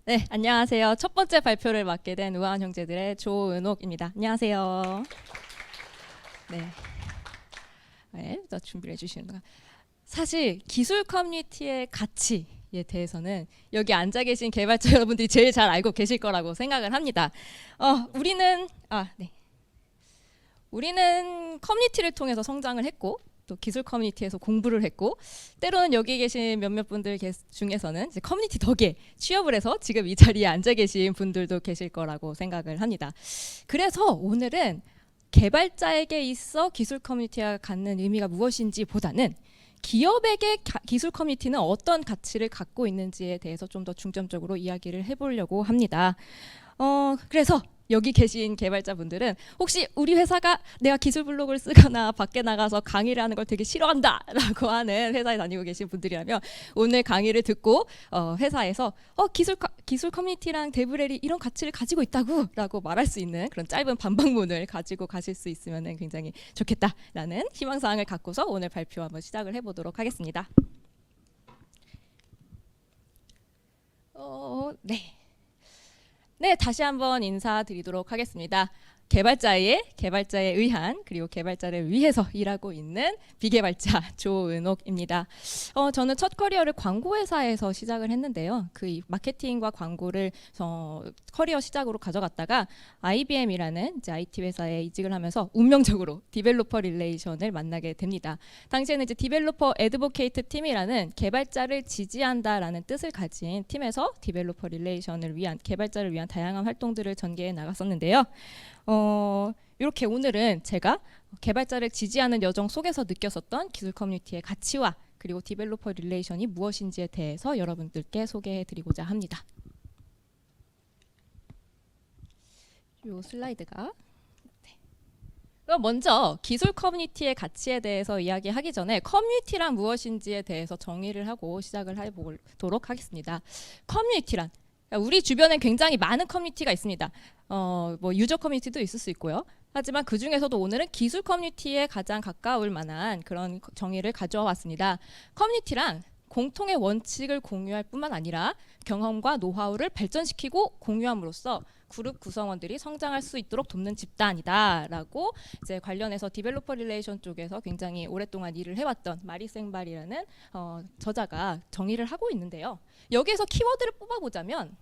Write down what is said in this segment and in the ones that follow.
네, 안녕하세요. 첫 번째 발표를 맡게 된 우아한 형제들의 조은옥입니다. 안녕하세요. 네, 또 준비를 해주시는가. 사실 기술 커뮤니티의 가치에 대해서는 여기 앉아 계신 개발자 여러분들이 제일 잘 알고 계실 거라고 생각을 합니다. 우리는 커뮤니티를 통해서 성장을 했고 또 기술 커뮤니티에서 공부를 했고 때로는 여기 계신 몇몇 분들 중에서는 이제 커뮤니티 덕에 취업을 해서 지금 이 자리에 앉아 계신 분들도 계실 거라고 생각을 합니다. 그래서 오늘은 개발자에게 있어 기술 커뮤니티가 갖는 의미가 무엇인지 보다는 기업에게 기술 커뮤니티는 어떤 가치를 갖고 있는지에 대해서 좀 더 중점적으로 이야기를 해보려고 합니다. 그래서 여기 계신 개발자분들은 혹시 우리 회사가 내가 기술 블로그를 쓰거나 밖에 나가서 강의를 하는 걸 되게 싫어한다 라고 하는 회사에 다니고 계신 분들이라면 오늘 강의를 듣고 회사에서 기술 커뮤니티랑 데브렐이 이런 가치를 가지고 있다고 라고 말할 수 있는 그런 짧은 반박문을 가지고 가실 수 있으면 굉장히 좋겠다라는 희망사항을 갖고서 오늘 발표 한번 시작을 해보도록 하겠습니다. 네. 네, 다시 한번 인사드리도록 하겠습니다. 개발자에 의한 그리고 개발자를 위해서 일하고 있는 비개발자 조은옥입니다. 저는 첫 커리어를 광고회사에서 시작을 했는데요. 그 마케팅과 광고를 커리어 시작으로 가져갔다가 IBM이라는 이제 IT 회사에 이직을 하면서 운명적으로 디벨로퍼 릴레이션을 만나게 됩니다. 당시에는 이제 디벨로퍼 애드보케이트 팀이라는 개발자를 지지한다라는 뜻을 가진 팀에서 디벨로퍼 릴레이션을 위한 개발자를 위한 다양한 활동들을 전개해 나갔었는데요. 이렇게 오늘은 제가 개발자를 지지하는 여정 속에서 느꼈었던 기술 커뮤니티의 가치와 그리고 디벨로퍼 릴레이션이 무엇인지에 대해서 여러분들께 소개해 드리고자 합니다. 이 슬라이드가 그럼 먼저 기술 커뮤니티의 가치에 대해서 이야기하기 전에 커뮤니티란 무엇인지에 대해서 정의를 하고 시작을 해보도록 하겠습니다. 커뮤니티란 우리 주변에 굉장히 많은 커뮤니티가 있습니다. 뭐 유저 커뮤니티도 있을 수 있고요. 하지만 그 중에서도 오늘은 기술 커뮤니티에 가장 가까울 만한 그런 정의를 가져와 왔습니다. 커뮤니티란 공통의 원칙을 공유할 뿐만 아니라 경험과 노하우를 발전시키고 공유함으로써 그룹 구성원들이 성장할 수 있도록 돕는 집단이다라고 이제 관련해서 디벨로퍼 릴레이션 쪽에서 굉장히 오랫동안 일을 해왔던 마리 생발이라는 저자가 정의를 하고 있는데요. 여기에서 키워드를 뽑아보자면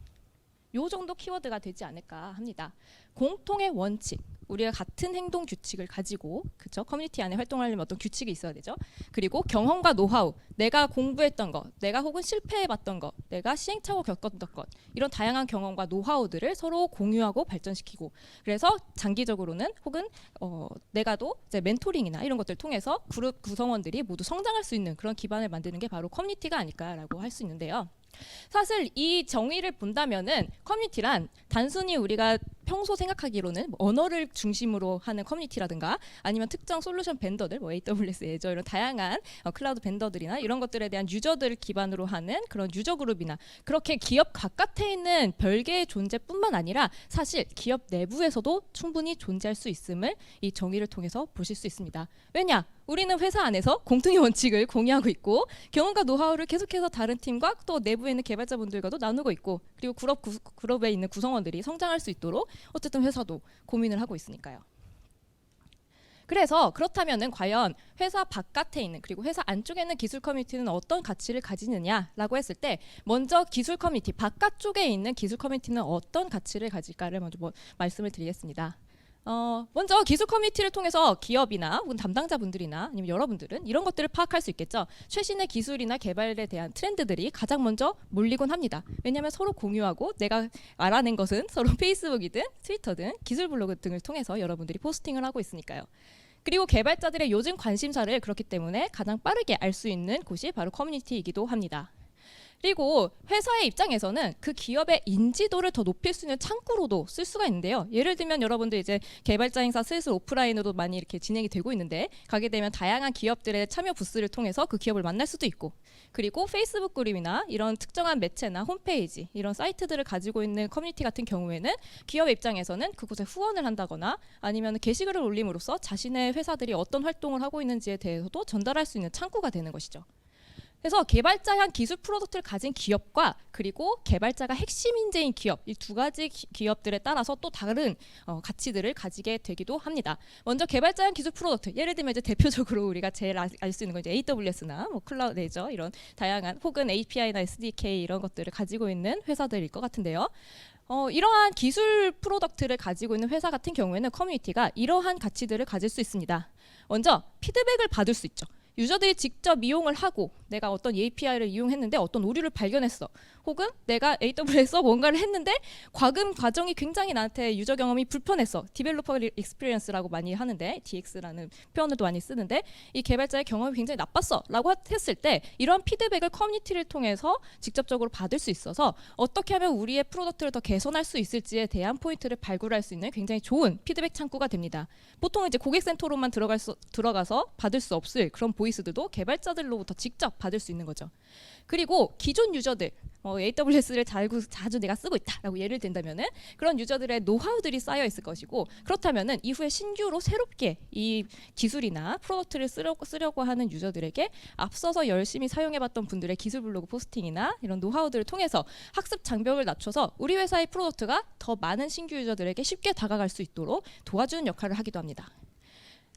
요 정도 키워드가 되지 않을까 합니다. 공통의 원칙, 우리가 같은 행동 규칙을 가지고 그쵸? 커뮤니티 안에 활동하려면 어떤 규칙이 있어야 되죠. 그리고 경험과 노하우, 내가 공부했던 것, 내가 혹은 실패해봤던 것, 내가 시행착오 겪었던 것 이런 다양한 경험과 노하우들을 서로 공유하고 발전시키고 그래서 장기적으로는 혹은 내가도 이제 멘토링이나 이런 것들을 통해서 그룹 구성원들이 모두 성장할 수 있는 그런 기반을 만드는 게 바로 커뮤니티가 아닐까라고 할 수 있는데요. 사실 이 정의를 본다면은 커뮤니티란 단순히 우리가 평소 생각하기로는 뭐 언어를 중심으로 하는 커뮤니티라든가 아니면 특정 솔루션 벤더들 뭐 AWS, 애저 이런 다양한 클라우드 벤더들이나 이런 것들에 대한 유저들을 기반으로 하는 그런 유저 그룹이나 그렇게 기업 바깥에 있는 별개의 존재뿐만 아니라 사실 기업 내부에서도 충분히 존재할 수 있음을 이 정의를 통해서 보실 수 있습니다. 왜냐? 우리는 회사 안에서 공통의 원칙을 공유하고 있고 경험과 노하우를 계속해서 다른 팀과 또 내부에 있는 개발자분들과도 나누고 있고 그리고 그룹에 있는 구성원들이 성장할 수 있도록 어쨌든 회사도 고민을 하고 있으니까요. 그래서 그렇다면은 과연 회사 바깥에 있는 그리고 회사 안쪽에 있는 기술 커뮤니티는 어떤 가치를 가지느냐라고 했을 때 먼저 기술 커뮤니티 바깥쪽에 있는 기술 커뮤니티는 어떤 가치를 가질까를 먼저 말씀을 드리겠습니다. 먼저 기술 커뮤니티를 통해서 기업이나 혹은 담당자분들이나 아니면 여러분들은 이런 것들을 파악할 수 있겠죠. 최신의 기술이나 개발에 대한 트렌드들이 가장 먼저 몰리곤 합니다. 왜냐하면 서로 공유하고 내가 알아낸 것은 서로 페이스북이든 트위터든 기술 블로그 등을 통해서 여러분들이 포스팅을 하고 있으니까요. 그리고 개발자들의 요즘 관심사를 그렇기 때문에 가장 빠르게 알 수 있는 곳이 바로 커뮤니티이기도 합니다. 그리고 회사의 입장에서는 그 기업의 인지도를 더 높일 수 있는 창구로도 쓸 수가 있는데요. 예를 들면 여러분들 이제 개발자 행사 슬슬 오프라인으로 많이 이렇게 진행이 되고 있는데 가게 되면 다양한 기업들의 참여 부스를 통해서 그 기업을 만날 수도 있고 그리고 페이스북 그룹이나 이런 특정한 매체나 홈페이지 이런 사이트들을 가지고 있는 커뮤니티 같은 경우에는 기업의 입장에서는 그곳에 후원을 한다거나 아니면 게시글을 올림으로써 자신의 회사들이 어떤 활동을 하고 있는지에 대해서도 전달할 수 있는 창구가 되는 것이죠. 그래서 개발자향 기술 프로덕트를 가진 기업과 그리고 개발자가 핵심 인재인 기업, 이 두 가지 기업들에 따라서 또 다른 가치들을 가지게 되기도 합니다. 먼저 개발자향 기술 프로덕트, 예를 들면 이제 대표적으로 우리가 제일 알 수 있는 건 이제 AWS나 뭐 클라우드 레저 이런 다양한 혹은 API나 SDK 이런 것들을 가지고 있는 회사들일 것 같은데요. 이러한 기술 프로덕트를 가지고 있는 회사 같은 경우에는 커뮤니티가 이러한 가치들을 가질 수 있습니다. 먼저 피드백을 받을 수 있죠. 유저들이 직접 이용을 하고 내가 어떤 API를 이용했는데 어떤 오류를 발견했어. 혹은 내가 AWS에서 뭔가를 했는데 과금 과정이 굉장히 나한테 유저 경험이 불편했어. 디벨로퍼 익스피리언스라고 많이 하는데 DX라는 표현을도 많이 쓰는데 이 개발자의 경험이 굉장히 나빴어 라고 했을 때 이런 피드백을 커뮤니티를 통해서 직접적으로 받을 수 있어서 어떻게 하면 우리의 프로덕트를 더 개선할 수 있을지에 대한 포인트를 발굴할 수 있는 굉장히 좋은 피드백 창구가 됩니다. 보통 이제 고객센터로만 들어가서 받을 수 없을 그런 보이스들도 개발자들로부터 직접 받을 수 있는 거죠. 그리고 기존 유저들 AWS를 자주 내가 쓰고 있다라고 예를 든다면은 그런 유저들의 노하우들이 쌓여 있을 것이고 그렇다면은 이후에 신규로 새롭게 이 기술이나 프로덕트를 쓰려고 하는 유저들에게 앞서서 열심히 사용해봤던 분들의 기술 블로그 포스팅이나 이런 노하우들을 통해서 학습 장벽을 낮춰서 우리 회사의 프로덕트가 더 많은 신규 유저들에게 쉽게 다가갈 수 있도록 도와주는 역할을 하기도 합니다.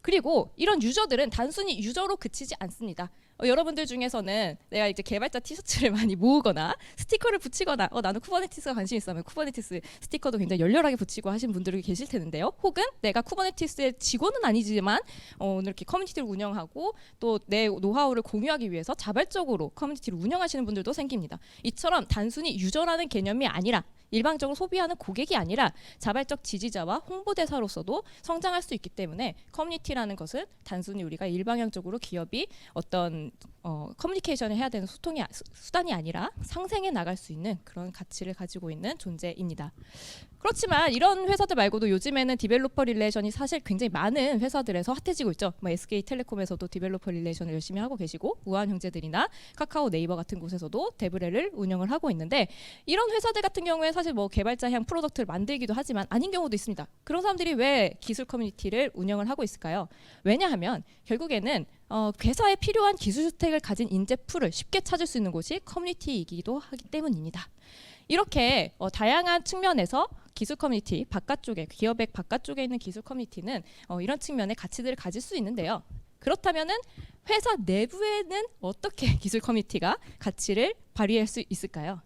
그리고 이런 유저들은 단순히 유저로 그치지 않습니다. 여러분들 중에서는 내가 이제 개발자 티셔츠를 많이 모으거나 스티커를 붙이거나 나는 쿠버네티스가 관심 있으면 쿠버네티스 스티커도 굉장히 열렬하게 붙이고 하신 분들이 계실 텐데요. 혹은 내가 쿠버네티스의 직원은 아니지만 오늘 이렇게 커뮤니티를 운영하고 또 내 노하우를 공유하기 위해서 자발적으로 커뮤니티를 운영하시는 분들도 생깁니다. 이처럼 단순히 유저라는 개념이 아니라 일방적으로 소비하는 고객이 아니라 자발적 지지자와 홍보대사로서도 성장할 수 있기 때문에 커뮤니티라는 것은 단순히 우리가 일방향적으로 기업이 어떤 커뮤니케이션을 해야 되는 수단이 아니라 상생해 나갈 수 있는 그런 가치를 가지고 있는 존재입니다. 그렇지만 이런 회사들 말고도 요즘에는 디벨로퍼 릴레이션이 사실 굉장히 많은 회사들에서 핫해지고 있죠. SK텔레콤에서도 디벨로퍼 릴레이션을 열심히 하고 계시고 우한형제들이나 카카오 네이버 같은 곳에서도 데브렐을 운영을 하고 있는데 이런 회사들 같은 경우에 사실 개발자향 프로덕트를 만들기도 하지만 아닌 경우도 있습니다. 그런 사람들이 왜 기술 커뮤니티를 운영을 하고 있을까요? 왜냐하면 결국에는 회사에 필요한 기술 스택을 가진 인재 풀을 쉽게 찾을 수 있는 곳이 커뮤니티이기도 하기 때문입니다. 이렇게 다양한 측면에서 기술 커뮤니티 바깥쪽에 기업의 바깥쪽에 있는 기술 커뮤니티는 이런 측면의 가치들을 가질 수 있는데요. 그렇다면은 회사 내부에는 어떻게 기술 커뮤니티가 가치를 발휘할 수 있을까요?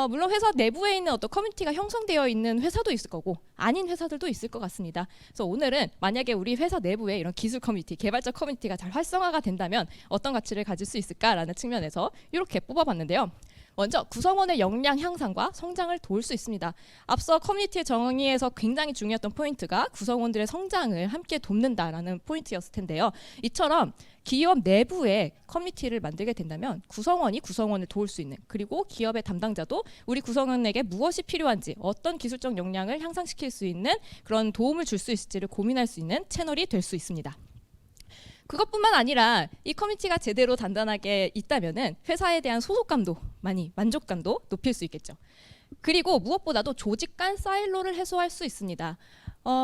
물론 회사 내부에 있는 어떤 커뮤니티가 형성되어 있는 회사도 있을 거고 아닌 회사들도 있을 것 같습니다. 그래서 오늘은 만약에 우리 회사 내부에 이런 기술 커뮤니티, 개발자 커뮤니티가 잘 활성화가 된다면 어떤 가치를 가질 수 있을까라는 측면에서 이렇게 뽑아봤는데요. 먼저 구성원의 역량 향상과 성장을 도울 수 있습니다. 앞서 커뮤니티의 정의에서 굉장히 중요했던 포인트가 구성원들의 성장을 함께 돕는다라는 포인트였을 텐데요. 이처럼 기업 내부에 커뮤니티를 만들게 된다면 구성원이 구성원을 도울 수 있는 그리고 기업의 담당자도 우리 구성원에게 무엇이 필요한지 어떤 기술적 역량을 향상시킬 수 있는 그런 도움을 줄 수 있을지를 고민할 수 있는 채널이 될 수 있습니다. 그것뿐만 아니라 이 커뮤니티가 제대로 단단하게 있다면은 회사에 대한 소속감도 많이 만족감도 높일 수 있겠죠. 그리고 무엇보다도 조직 간 사일로를 해소할 수 있습니다.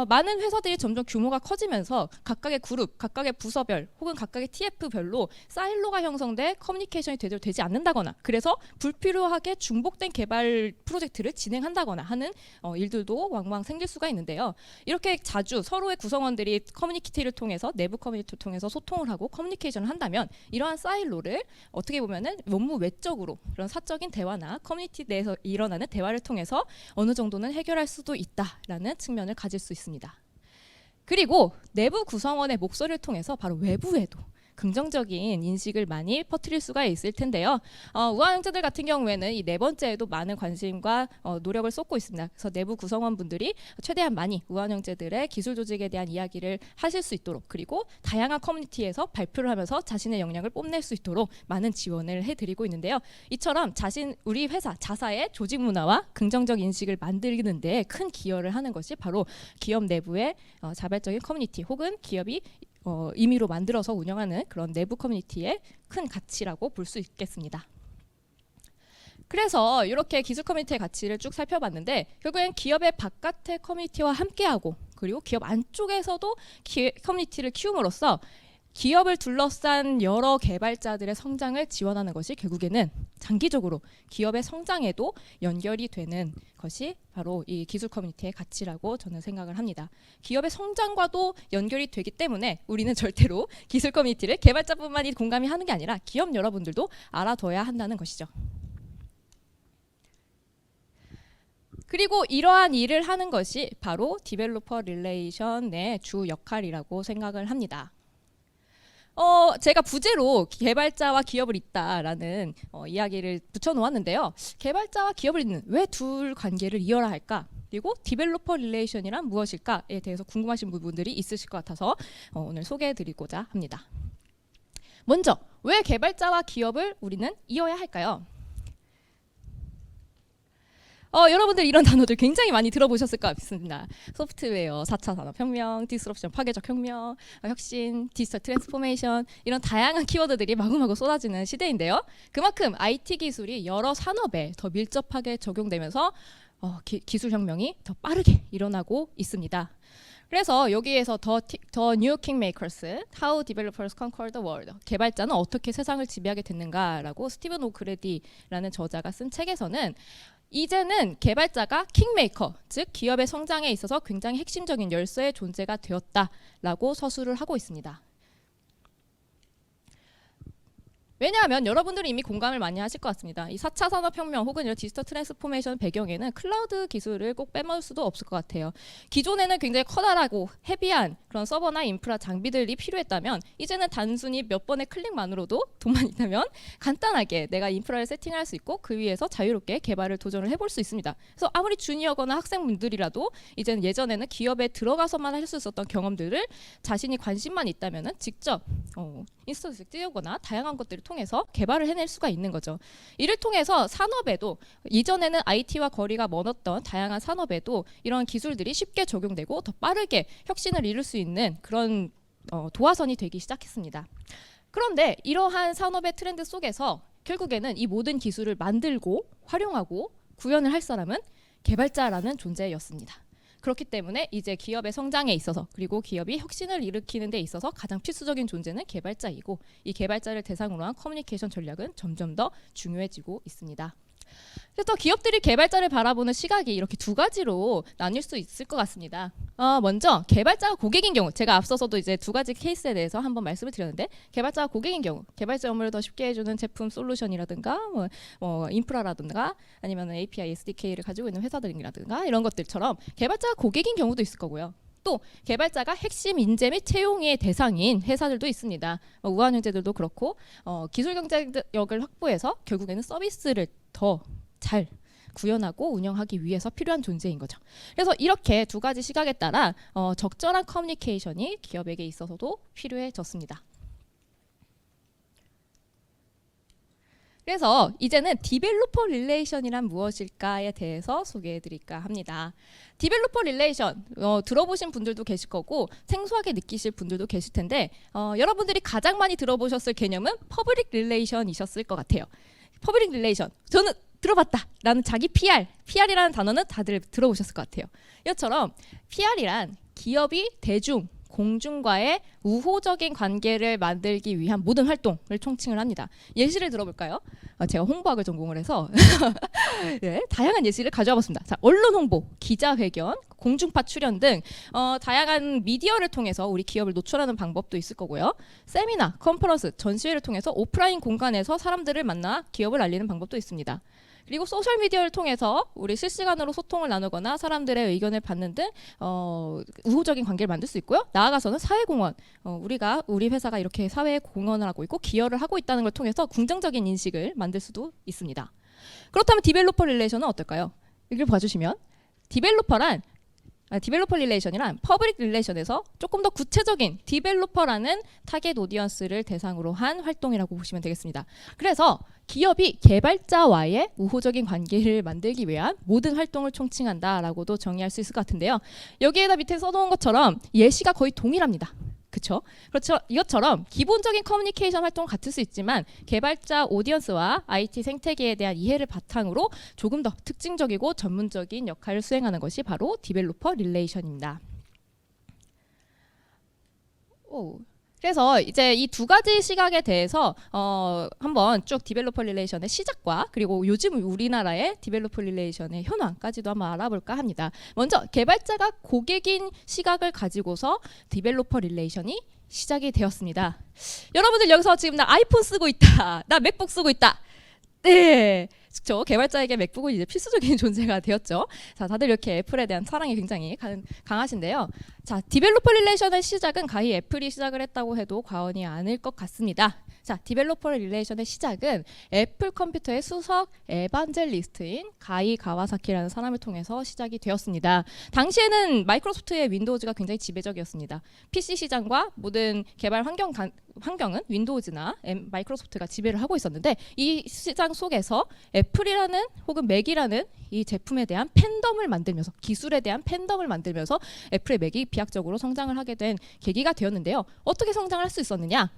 많은 회사들이 점점 규모가 커지면서 각각의 그룹, 각각의 부서별 혹은 각각의 TF별로 사일로가 형성돼 커뮤니케이션이 제대로 되지 않는다거나 그래서 불필요하게 중복된 개발 프로젝트를 진행한다거나 하는 일들도 왕왕 생길 수가 있는데요. 이렇게 자주 서로의 구성원들이 커뮤니티를 통해서 내부 커뮤니티를 통해서 소통을 하고 커뮤니케이션을 한다면 이러한 사일로를 어떻게 보면은 업무 외적으로 이런 사적인 대화나 커뮤니티 내에서 일어나는 대화를 통해서 어느 정도는 해결할 수도 있다라는 측면을 가질 수 있습니다. 그리고 내부 구성원의 목소리를 통해서 바로 외부에도 긍정적인 인식을 많이 퍼뜨릴 수가 있을 텐데요. 우한형제들 같은 경우에는 이 네 번째에도 많은 관심과 노력을 쏟고 있습니다. 그래서 내부 구성원분들이 최대한 많이 우한형제들의 기술 조직에 대한 이야기를 하실 수 있도록 그리고 다양한 커뮤니티에서 발표를 하면서 자신의 역량을 뽐낼 수 있도록 많은 지원을 해드리고 있는데요. 이처럼 우리 회사 자사의 조직 문화와 긍정적 인식을 만들는 데 큰 기여를 하는 것이 바로 기업 내부의 자발적인 커뮤니티 혹은 기업이 임의로 만들어서 운영하는 그런 내부 커뮤니티의 큰 가치라고 볼 수 있겠습니다. 그래서 이렇게 기술 커뮤니티의 가치를 쭉 살펴봤는데 결국엔 기업의 바깥의 커뮤니티와 함께하고 그리고 기업 안쪽에서도 커뮤니티를 키움으로써 기업을 둘러싼 여러 개발자들의 성장을 지원하는 것이 결국에는 장기적으로 기업의 성장에도 연결이 되는 것이 바로 이 기술 커뮤니티의 가치라고 저는 생각을 합니다. 기업의 성장과도 연결이 되기 때문에 우리는 절대로 기술 커뮤니티를 개발자뿐만이 공감이 하는 게 아니라 기업 여러분들도 알아둬야 한다는 것이죠. 그리고 이러한 일을 하는 것이 바로 디벨로퍼 릴레이션의 주 역할이라고 생각을 합니다. 제가 부제로 개발자와 기업을 잇다라는 이야기를 붙여놓았는데요. 개발자와 기업을 잇는 왜 둘 관계를 이어라 할까? 그리고 디벨로퍼 릴레이션이란 무엇일까에 대해서 궁금하신 부분들이 있으실 것 같아서 오늘 소개해드리고자 합니다. 먼저 왜 개발자와 기업을 우리는 이어야 할까요? 여러분들 이런 단어들 굉장히 많이 들어보셨을 것 같습니다. 소프트웨어, 4차 산업혁명, 디스럽션, 파괴적 혁명, 혁신, 디지털 트랜스포메이션 이런 다양한 키워드들이 마구마구 쏟아지는 시대인데요. 그만큼 IT 기술이 여러 산업에 더 밀접하게 적용되면서 기술혁명이 더 빠르게 일어나고 있습니다. 그래서 여기에서 더 뉴 킹메이커스, How Developers Conquer the World, 개발자는 어떻게 세상을 지배하게 됐는가라고 스티븐 오그레디라는 저자가 쓴 책에서는 이제는 개발자가 킹메이커, 즉 기업의 성장에 있어서 굉장히 핵심적인 열쇠의 존재가 되었다라고 서술을 하고 있습니다. 왜냐하면 여러분들이 이미 공감을 많이 하실 것 같습니다. 이 4차 산업혁명 혹은 이런 디지털 트랜스포메이션 배경에는 클라우드 기술을 꼭 빼먹을 수도 없을 것 같아요. 기존에는 굉장히 커다랗고 헤비한 그런 서버나 인프라 장비들이 필요했다면 이제는 단순히 몇 번의 클릭만으로도 돈만 있다면 간단하게 내가 인프라를 세팅할 수 있고 그 위에서 자유롭게 개발을 도전을 해볼 수 있습니다. 그래서 아무리 주니어거나 학생분들이라도 이제는 예전에는 기업에 들어가서만 할 수 있었던 경험들을 자신이 관심만 있다면 직접 인스턴스를 띄우거나 다양한 것들을 통해서 개발을 해낼 수가 있는 거죠. 이를 통해서 산업에도 이전에는 IT와 거리가 멀었던 다양한 산업에도 이런 기술들이 쉽게 적용되고 더 빠르게 혁신을 이룰 수 있는 그런 도화선이 되기 시작했습니다. 그런데 이러한 산업의 트렌드 속에서 결국에는 이 모든 기술을 만들고 활용하고 구현을 할 사람은 개발자라는 존재였습니다. 그렇기 때문에 이제 기업의 성장에 있어서 그리고 기업이 혁신을 일으키는 데 있어서 가장 필수적인 존재는 개발자이고 이 개발자를 대상으로 한 커뮤니케이션 전략은 점점 더 중요해지고 있습니다. 그래서 기업들이 개발자를 바라보는 시각이 이렇게 두 가지로 나뉠 수 있을 것 같습니다. 먼저 개발자가 고객인 경우, 제가 앞서서도 이제 두 가지 케이스에 대해서 한번 말씀을 드렸는데 업무가 고객인 경우, 개발자 업무를 더 쉽게 해주는 제품 솔루션이라든가 인프라라든가 아니면 API, SDK를 가지고 있는 회사들이라든가 이런 것들처럼 개발자가 고객인 경우도 있을 거고요. 또 개발자가 핵심 인재 및 채용의 대상인 회사들도 있습니다. 우한형제들도 그렇고 기술 경쟁력을 확보해서 결국에는 서비스를 더 잘 구현하고 운영하기 위해서 필요한 존재인 거죠. 그래서 이렇게 두 가지 시각에 따라 적절한 커뮤니케이션이 기업에게 있어서도 필요해졌습니다. 그래서 이제는 디벨로퍼 릴레이션이란 무엇일까에 대해서 소개해드릴까 합니다. 디벨로퍼 릴레이션 들어보신 분들도 계실 거고 생소하게 느끼실 분들도 계실 텐데 여러분들이 가장 많이 들어보셨을 개념은 퍼블릭 릴레이션이셨을 것 같아요. 퍼블릭 릴레이션, 저는 들어봤다 라는 자기 PR이라는 단어는 다들 들어보셨을 것 같아요. 이처럼 PR이란 기업이 대중, 공중과의 우호적인 관계를 만들기 위한 모든 활동을 총칭을 합니다. 예시를 들어볼까요? 제가 홍보학을 전공을 해서 네, 다양한 예시를 가져와 봤습니다. 자, 언론 홍보, 기자회견, 공중파 출연 등 다양한 미디어를 통해서 우리 기업을 노출하는 방법도 있을 거고요. 세미나, 컨퍼런스, 전시회를 통해서 오프라인 공간에서 사람들을 만나 기업을 알리는 방법도 있습니다. 그리고 소셜미디어를 통해서 우리 실시간으로 소통을 나누거나 사람들의 의견을 받는 등 우호적인 관계를 만들 수 있고요. 나아가서는 사회공헌, 우리 회사가 이렇게 사회에 공헌을 하고 있고 기여를 하고 있다는 걸 통해서 긍정적인 인식을 만들 수도 있습니다. 그렇다면 디벨로퍼 릴레이션은 어떨까요? 이걸 봐주시면 디벨로퍼 릴레이션이란 퍼블릭 릴레이션에서 조금 더 구체적인 디벨로퍼라는 타겟 오디언스를 대상으로 한 활동이라고 보시면 되겠습니다. 그래서 기업이 개발자와의 우호적인 관계를 만들기 위한 모든 활동을 총칭한다라고도 정의할 수 있을 것 같은데요. 여기에다 밑에 써놓은 것처럼 예시가 거의 동일합니다. 그렇죠. 이것처럼 기본적인 커뮤니케이션 활동 같을 수 있지만 개발자 오디언스와 IT 생태계에 대한 이해를 바탕으로 조금 더 특징적이고 전문적인 역할을 수행하는 것이 바로 디벨로퍼 릴레이션입니다. 그래서 이제 이 두 가지 시각에 대해서 한번 쭉 디벨로퍼 릴레이션의 시작과 그리고 요즘 우리나라의 디벨로퍼 릴레이션의 현황까지도 한번 알아볼까 합니다. 먼저 개발자가 고객인 시각을 가지고서 디벨로퍼 릴레이션이 시작이 되었습니다. 여러분들 여기서 지금 나 아이폰 쓰고 있다, 나 맥북 쓰고 있다. 네, 그렇죠. 개발자에게 맥북은 이제 필수적인 존재가 되었죠. 자, 다들 이렇게 애플에 대한 사랑이 굉장히 강하신데요. 자, 디벨로퍼 릴레이션의 시작은 가히 애플이 시작을 했다고 해도 과언이 아닐 것 같습니다. 자, 디벨로퍼 릴레이션의 시작은 애플 컴퓨터의 수석 에반젤리스트인 가이 가와사키라는 사람을 통해서 시작이 되었습니다. 당시에는 마이크로소프트의 윈도우즈가 굉장히 지배적이었습니다. PC 시장과 모든 개발 환경은 윈도우즈나 마이크로소프트가 지배를 하고 있었는데, 이 시장 속에서 애플이라는 혹은 맥이라는 이 제품에 대한 팬덤을 만들면서, 기술에 대한 팬덤을 만들면서 애플의 맥이 비약적으로 성장을 하게 된 계기가 되었는데요. 어떻게 성장을 할 수 있었느냐?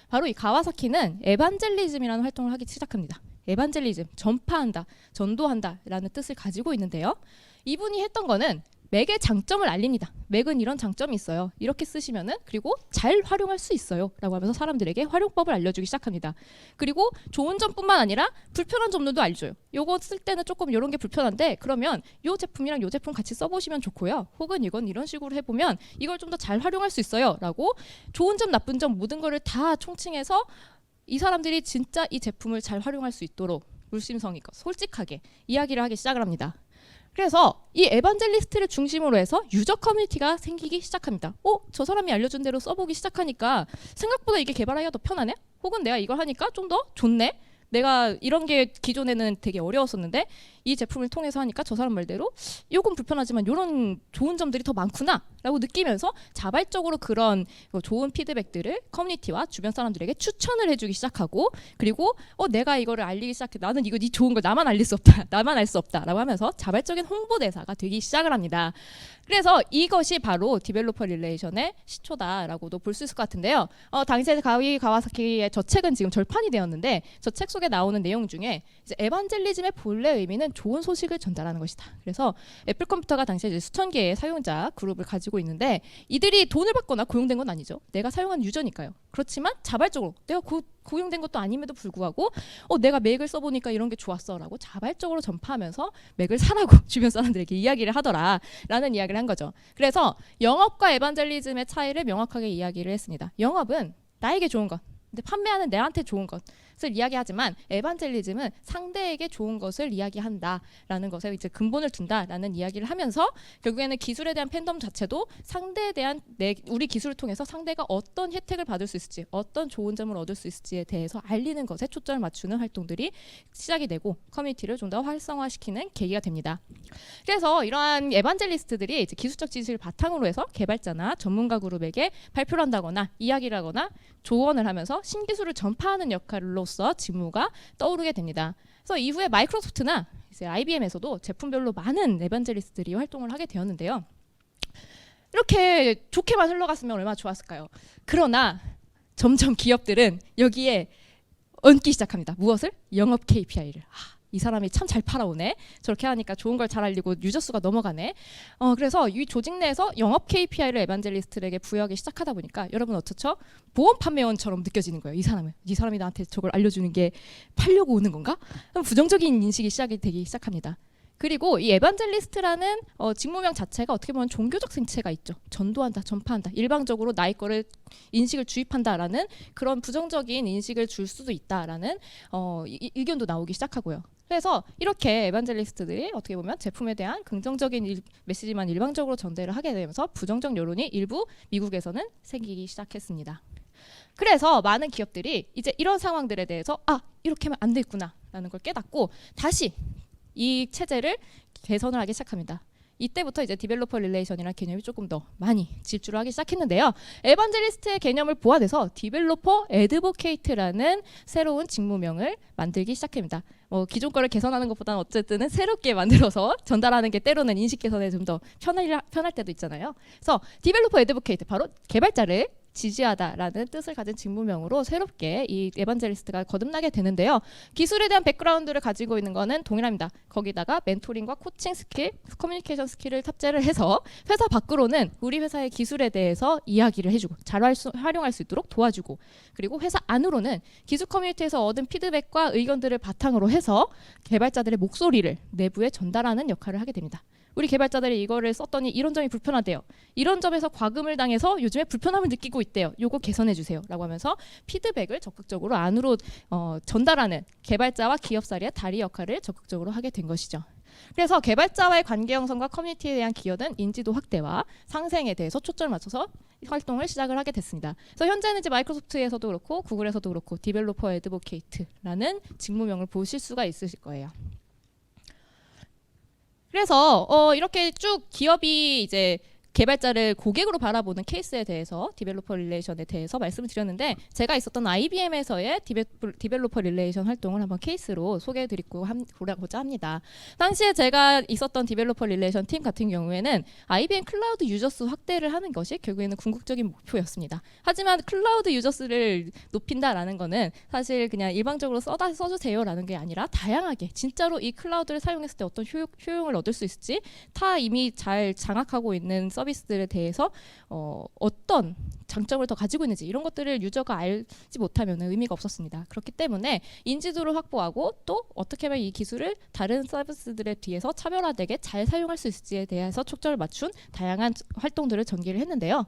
바로 이 가와사키는 에반젤리즘이라는 활동을 하기 시작합니다. 에반젤리즘, 전파한다, 전도한다 라는 뜻을 가지고 있는데요. 이분이 했던 거는 맥의 장점을 알립니다. 맥은 이런 장점이 있어요. 이렇게 쓰시면은, 그리고 잘 활용할 수 있어요 라고 하면서 사람들에게 활용법을 알려주기 시작합니다. 그리고 좋은 점뿐만 아니라 불편한 점들도 알려줘요. 요거 쓸 때는 조금 이런 게 불편한데, 그러면 요 제품이랑 요 제품 같이 써보시면 좋고요. 혹은 이건 이런 식으로 해보면 이걸 좀 더 잘 활용할 수 있어요 라고 좋은 점 나쁜 점 모든 거를 다 총칭해서 이 사람들이 진짜 이 제품을 잘 활용할 수 있도록 물심성의껏 솔직하게 이야기를 하기 시작을 합니다. 그래서 이 에반젤리스트를 중심으로 해서 유저 커뮤니티가 생기기 시작합니다. 저 사람이 알려준 대로 써보기 시작하니까 생각보다 이게 개발하기가 더 편하네? 혹은 내가 이걸 하니까 좀 더 좋네? 내가 이런 게 기존에는 되게 어려웠었는데 이 제품을 통해서 하니까 저 사람 말대로 요건 불편하지만 이런 좋은 점들이 더 많구나 라고 느끼면서 자발적으로 그런 좋은 피드백들을 커뮤니티와 주변 사람들에게 추천을 해주기 시작하고, 그리고 내가 이거를 알리기 시작해, 나는 이거 이 좋은 걸 나만 알릴 수 없다, 나만 알 수 없다 라고 하면서 자발적인 홍보대사가 되기 시작을 합니다. 그래서 이것이 바로 디벨로퍼 릴레이션의 시초다라고도 볼 수 있을 것 같은데요. 당시에 가위 가와사키의 저 책은 지금 절판이 되었는데, 저 책 속에 나오는 내용 중에 이제 에반젤리즘의 본래 의미는 좋은 소식을 전달하는 것이다. 그래서 애플 컴퓨터가 당시에 이제 수천 개의 사용자 그룹을 가지고 있는데, 이들이 돈을 받거나 고용된 건 아니죠. 내가 사용한 유저니까요. 그렇지만 자발적으로 내가 고용된 것도 아님에도 불구하고 내가 맥을 써보니까 이런 게 좋았어 라고 자발적으로 전파하면서 맥을 사라고 주변 사람들에게 이야기를 하더라 라는 이야기를 한 거죠. 그래서 영업과 에반젤리즘의 차이를 명확하게 이야기를 했습니다. 영업은 나에게 좋은 것, 근데 판매하는 내한테 좋은 것을 이야기하지만, 에반젤리즘은 상대에게 좋은 것을 이야기한다라는 것에 이제 근본을 둔다라는 이야기를 하면서, 결국에는 기술에 대한 팬덤 자체도 상대에 대한 우리 기술을 통해서 상대가 어떤 혜택을 받을 수 있을지, 어떤 좋은 점을 얻을 수 있을지에 대해서 알리는 것에 초점을 맞추는 활동들이 시작이 되고 커뮤니티를 좀 더 활성화시키는 계기가 됩니다. 그래서 이러한 에반젤리스트들이 이제 기술적 지식을 바탕으로 해서 개발자나 전문가 그룹에게 발표를 한다거나 이야기를 하거나 조언을 하면서 신기술을 전파하는 역할로서 직무가 떠오르게 됩니다. 그래서 이후에 마이크로소프트나 이제 IBM에서도 제품별로 많은 에반젤리스트들이 활동을 하게 되었는데요. 이렇게 좋게만 흘러갔으면 얼마나 좋았을까요? 그러나 점점 기업들은 여기에 얹기 시작합니다. 무엇을? 영업 KPI를. 이 사람이 참 잘 팔아오네. 저렇게 하니까 좋은 걸 잘 알리고 유저 수가 넘어가네. 그래서 이 조직 내에서 영업 KPI를 에반젤리스트에게 부여하기 시작하다 보니까 여러분 어떻죠? 보험 판매원처럼 느껴지는 거예요. 이 사람이 나한테 저걸 알려주는 게 팔려고 오는 건가? 부정적인 인식이 시작이 되기 시작합니다. 그리고 이 에반젤리스트라는 직무명 자체가 어떻게 보면 종교적 생체가 있죠. 전도한다, 전파한다, 일방적으로 나의 거를 인식을 주입한다라는 그런 부정적인 인식을 줄 수도 있다라는 의견도 나오기 시작하고요. 그래서 이렇게 에반젤리스트들이 어떻게 보면 제품에 대한 긍정적인 메시지만 일방적으로 전달을 하게 되면서 부정적 여론이 일부 미국에서는 생기기 시작했습니다. 그래서 많은 기업들이 이제 이런 상황들에 대해서 이렇게 하면 안 되겠구나 라는 걸 깨닫고 다시 이 체제를 개선을 하기 시작합니다. 이때부터 이제 디벨로퍼 릴레이션이라는 개념이 조금 더 많이 질주를 하기 시작했는데요. 에반젤리스트의 개념을 보완해서 디벨로퍼 애드보케이트라는 새로운 직무명을 만들기 시작합니다. 기존 거를 개선하는 것보다는 어쨌든 새롭게 만들어서 전달하는 게 때로는 인식 개선에 좀 더 편할 때도 있잖아요. 그래서 디벨로퍼 애드보케이트, 바로 개발자를 지지하다라는 뜻을 가진 직무명으로 새롭게 이 에반젤리스트가 거듭나게 되는데요. 기술에 대한 백그라운드를 가지고 있는 거는 동일합니다. 거기다가 멘토링과 코칭 스킬, 커뮤니케이션 스킬을 탑재를 해서 회사 밖으로는 우리 회사의 기술에 대해서 이야기를 해주고 잘 활용할 수 있도록 도와주고, 그리고 회사 안으로는 기술 커뮤니티에서 얻은 피드백과 의견들을 바탕으로 해서 개발자들의 목소리를 내부에 전달하는 역할을 하게 됩니다. 우리 개발자들이 이거를 썼더니 이런 점이 불편하대요. 이런 점에서 과금을 당해서 요즘에 불편함을 느끼고 있대요. 요거 개선해 주세요. 라고 하면서 피드백을 적극적으로 안으로 전달하는 개발자와 기업 사이의 다리 역할을 적극적으로 하게 된 것이죠. 그래서 개발자와의 관계 형성과 커뮤니티에 대한 기여는 인지도 확대와 상생에 대해서 초점을 맞춰서 활동을 시작을 하게 됐습니다. 그래서 현재는 이제 마이크로소프트에서도 그렇고 구글에서도 그렇고 디벨로퍼 애드보케이트라는 직무명을 보실 수가 있으실 거예요. 그래서 이렇게 쭉 기업이 이제 개발자를 고객으로 바라보는 케이스에 대해서 디벨로퍼 릴레이션에 대해서 말씀을 드렸는데, 제가 있었던 IBM에서의 디벨로퍼 릴레이션 활동을 한번 케이스로 소개해드리고자 합니다. 당시에 제가 있었던 디벨로퍼 릴레이션 팀 같은 경우에는 IBM 클라우드 유저수 확대를 하는 것이 결국에는 궁극적인 목표였습니다. 하지만 클라우드 유저수를 높인다라는 거는 사실 그냥 일방적으로 써주세요라는 게 아니라 다양하게 진짜로 이 클라우드를 사용했을 때 어떤 효용을 얻을 수 있을지, 이미 잘 장악하고 있는 서비스들에 대해서 어떤 장점을 더 가지고 있는지 이런 것들을 유저가 알지 못하면 의미가 없었습니다. 그렇기 때문에 인지도를 확보하고 또 어떻게 하면 이 기술을 다른 서비스들에 비해서 차별화되게 잘 사용할 수 있을지에 대해서 초점을 맞춘 다양한 활동들을 전개를 했는데요.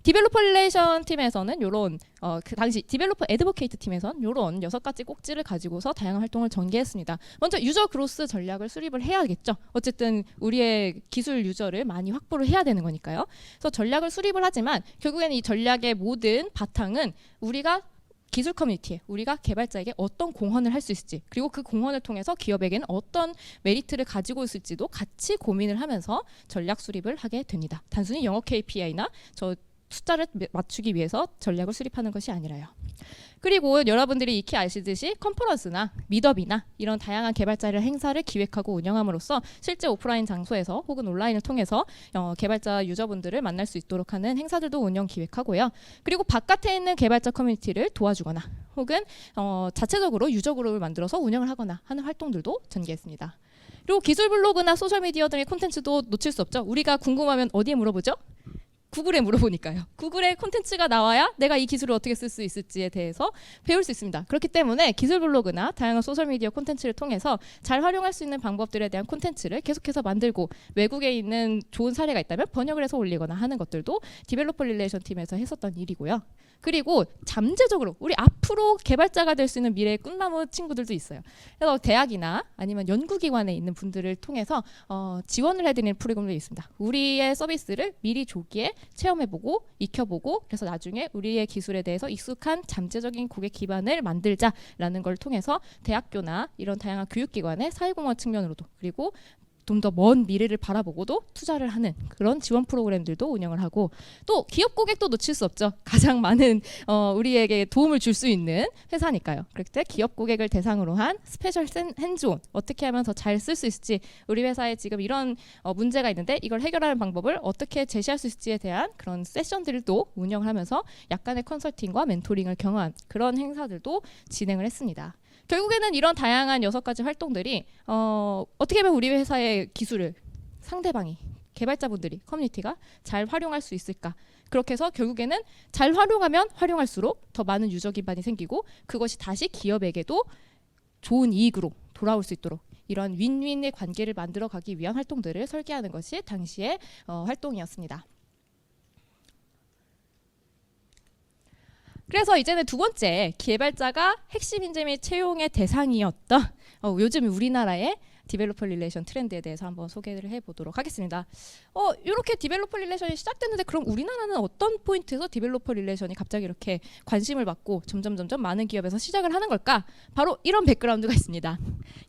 디벨로퍼 릴레이션 팀에서는 이런 그 당시 디벨로퍼 애드보케이트 팀에서는 이런 6가지 꼭지를 가지고서 다양한 활동을 전개했습니다. 먼저 유저 그로스 전략을 수립을 해야겠죠. 어쨌든 우리의 기술 유저를 많이 확보를 해야 되는 거니까요. 그래서 전략을 수립을 하지만 결국에는 이 전략의 모든 바탕은 우리가 기술 커뮤니티에 우리가 개발자에게 어떤 공헌을 할 수 있을지, 그리고 그 공헌을 통해서 기업에게는 어떤 메리트를 가지고 있을지도 같이 고민을 하면서 전략 수립을 하게 됩니다. 단순히 영업 KPI나 숫자를 맞추기 위해서 전략을 수립하는 것이 아니라요. 그리고 여러분들이 익히 아시듯이 컨퍼런스나 미더비나 이런 다양한 개발자를 행사를 기획하고 운영함으로써 실제 오프라인 장소에서 혹은 온라인을 통해서 개발자 유저분들을 만날 수 있도록 하는 행사들도 운영 기획하고요. 그리고 바깥에 있는 개발자 커뮤니티를 도와주거나 혹은 자체적으로 유저 그룹을 만들어서 운영을 하거나 하는 활동들도 전개했습니다. 그리고 기술 블로그나 소셜미디어 등의 콘텐츠도 놓칠 수 없죠. 우리가 궁금하면 어디에 물어보죠? 구글에 물어보니까요. 구글에 콘텐츠가 나와야 내가 이 기술을 어떻게 쓸 수 있을지에 대해서 배울 수 있습니다. 그렇기 때문에 기술 블로그나 다양한 소셜미디어 콘텐츠를 통해서 잘 활용할 수 있는 방법들에 대한 콘텐츠를 계속해서 만들고, 외국에 있는 좋은 사례가 있다면 번역을 해서 올리거나 하는 것들도 디벨로퍼 릴레이션 팀에서 했었던 일이고요. 그리고 잠재적으로 우리 앞으로 개발자가 될 수 있는 미래의 꿈나무 친구들도 있어요. 그래서 대학이나 아니면 연구기관에 있는 분들을 통해서 지원을 해드리는 프로그램도 있습니다. 우리의 서비스를 미리 조기에 체험해보고 익혀보고, 그래서 나중에 우리의 기술에 대해서 익숙한 잠재적인 고객 기반을 만들자라는 걸 통해서 대학교나 이런 다양한 교육기관의 사회공헌 측면으로도, 그리고 좀 더 먼 미래를 바라보고도 투자를 하는 그런 지원 프로그램들도 운영을 하고, 또 기업 고객도 놓칠 수 없죠. 가장 많은 우리에게 도움을 줄 수 있는 회사니까요. 그럴 때 기업 고객을 대상으로 한 스페셜 핸즈온, 어떻게 하면 더 잘 쓸 수 있을지, 우리 회사에 지금 이런 문제가 있는데 이걸 해결하는 방법을 어떻게 제시할 수 있을지에 대한 그런 세션들도 운영을 하면서 약간의 컨설팅과 멘토링을 경험한 그런 행사들도 진행을 했습니다. 결국에는 이런 다양한 6가지 활동들이 어떻게 하면 우리 회사의 기술을 상대방이, 개발자분들이, 커뮤니티가 잘 활용할 수 있을까, 그렇게 해서 결국에는 잘 활용하면 활용할수록 더 많은 유저 기반이 생기고, 그것이 다시 기업에게도 좋은 이익으로 돌아올 수 있도록 이런 윈윈의 관계를 만들어 가기 위한 활동들을 설계하는 것이 당시의 활동이었습니다. 그래서 이제는 두 번째, 개발자가 핵심 인재 및 채용의 대상이었던 요즘 우리나라의 디벨로퍼 릴레이션 트렌드에 대해서 한번 소개를 해보도록 하겠습니다. 이렇게 디벨로퍼 릴레이션이 시작됐는데 그럼 우리나라는 어떤 포인트에서 디벨로퍼 릴레이션이 갑자기 이렇게 관심을 받고 점점 많은 기업에서 시작을 하는 걸까? 바로 이런 백그라운드가 있습니다.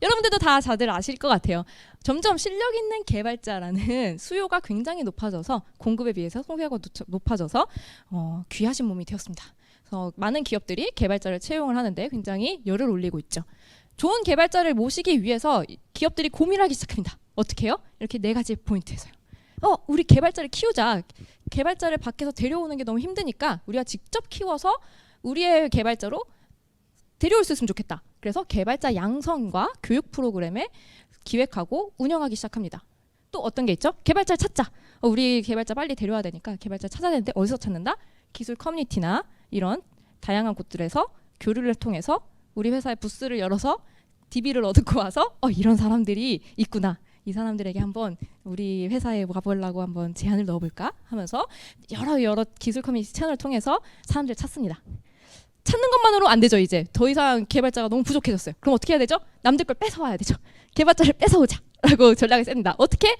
여러분들도 다들 아실 것 같아요. 점점 실력 있는 개발자라는 수요가 굉장히 높아져서 공급에 비해서 소비가 높아져서 귀하신 몸이 되었습니다. 그래서 많은 기업들이 개발자를 채용을 하는데 굉장히 열을 올리고 있죠. 좋은 개발자를 모시기 위해서 기업들이 고민하기 시작합니다. 어떻게 해요? 이렇게 4가지 포인트에서요. 우리 개발자를 키우자. 개발자를 밖에서 데려오는 게 너무 힘드니까 우리가 직접 키워서 우리의 개발자로 데려올 수 있으면 좋겠다. 그래서 개발자 양성과 교육 프로그램을 기획하고 운영하기 시작합니다. 또 어떤 게 있죠? 개발자를 찾자. 우리 개발자 빨리 데려와야 되니까 개발자 찾아야 되는데 어디서 찾는다? 기술 커뮤니티나 이런 다양한 곳들에서 교류를 통해서 우리 회사의 부스를 열어서 DB를 얻고 와서 이런 사람들이 있구나. 이 사람들에게 한번 우리 회사에 와보려고 한번 제안을 넣어볼까 하면서 여러 기술 커뮤니티 채널을 통해서 사람들을 찾습니다. 찾는 것만으로 안 되죠. 이제 더 이상 개발자가 너무 부족해졌어요. 그럼 어떻게 해야 되죠? 남들 걸 뺏어와야 되죠. 개발자를 뺏어오자 라고 전략을 셉니다. 어떻게?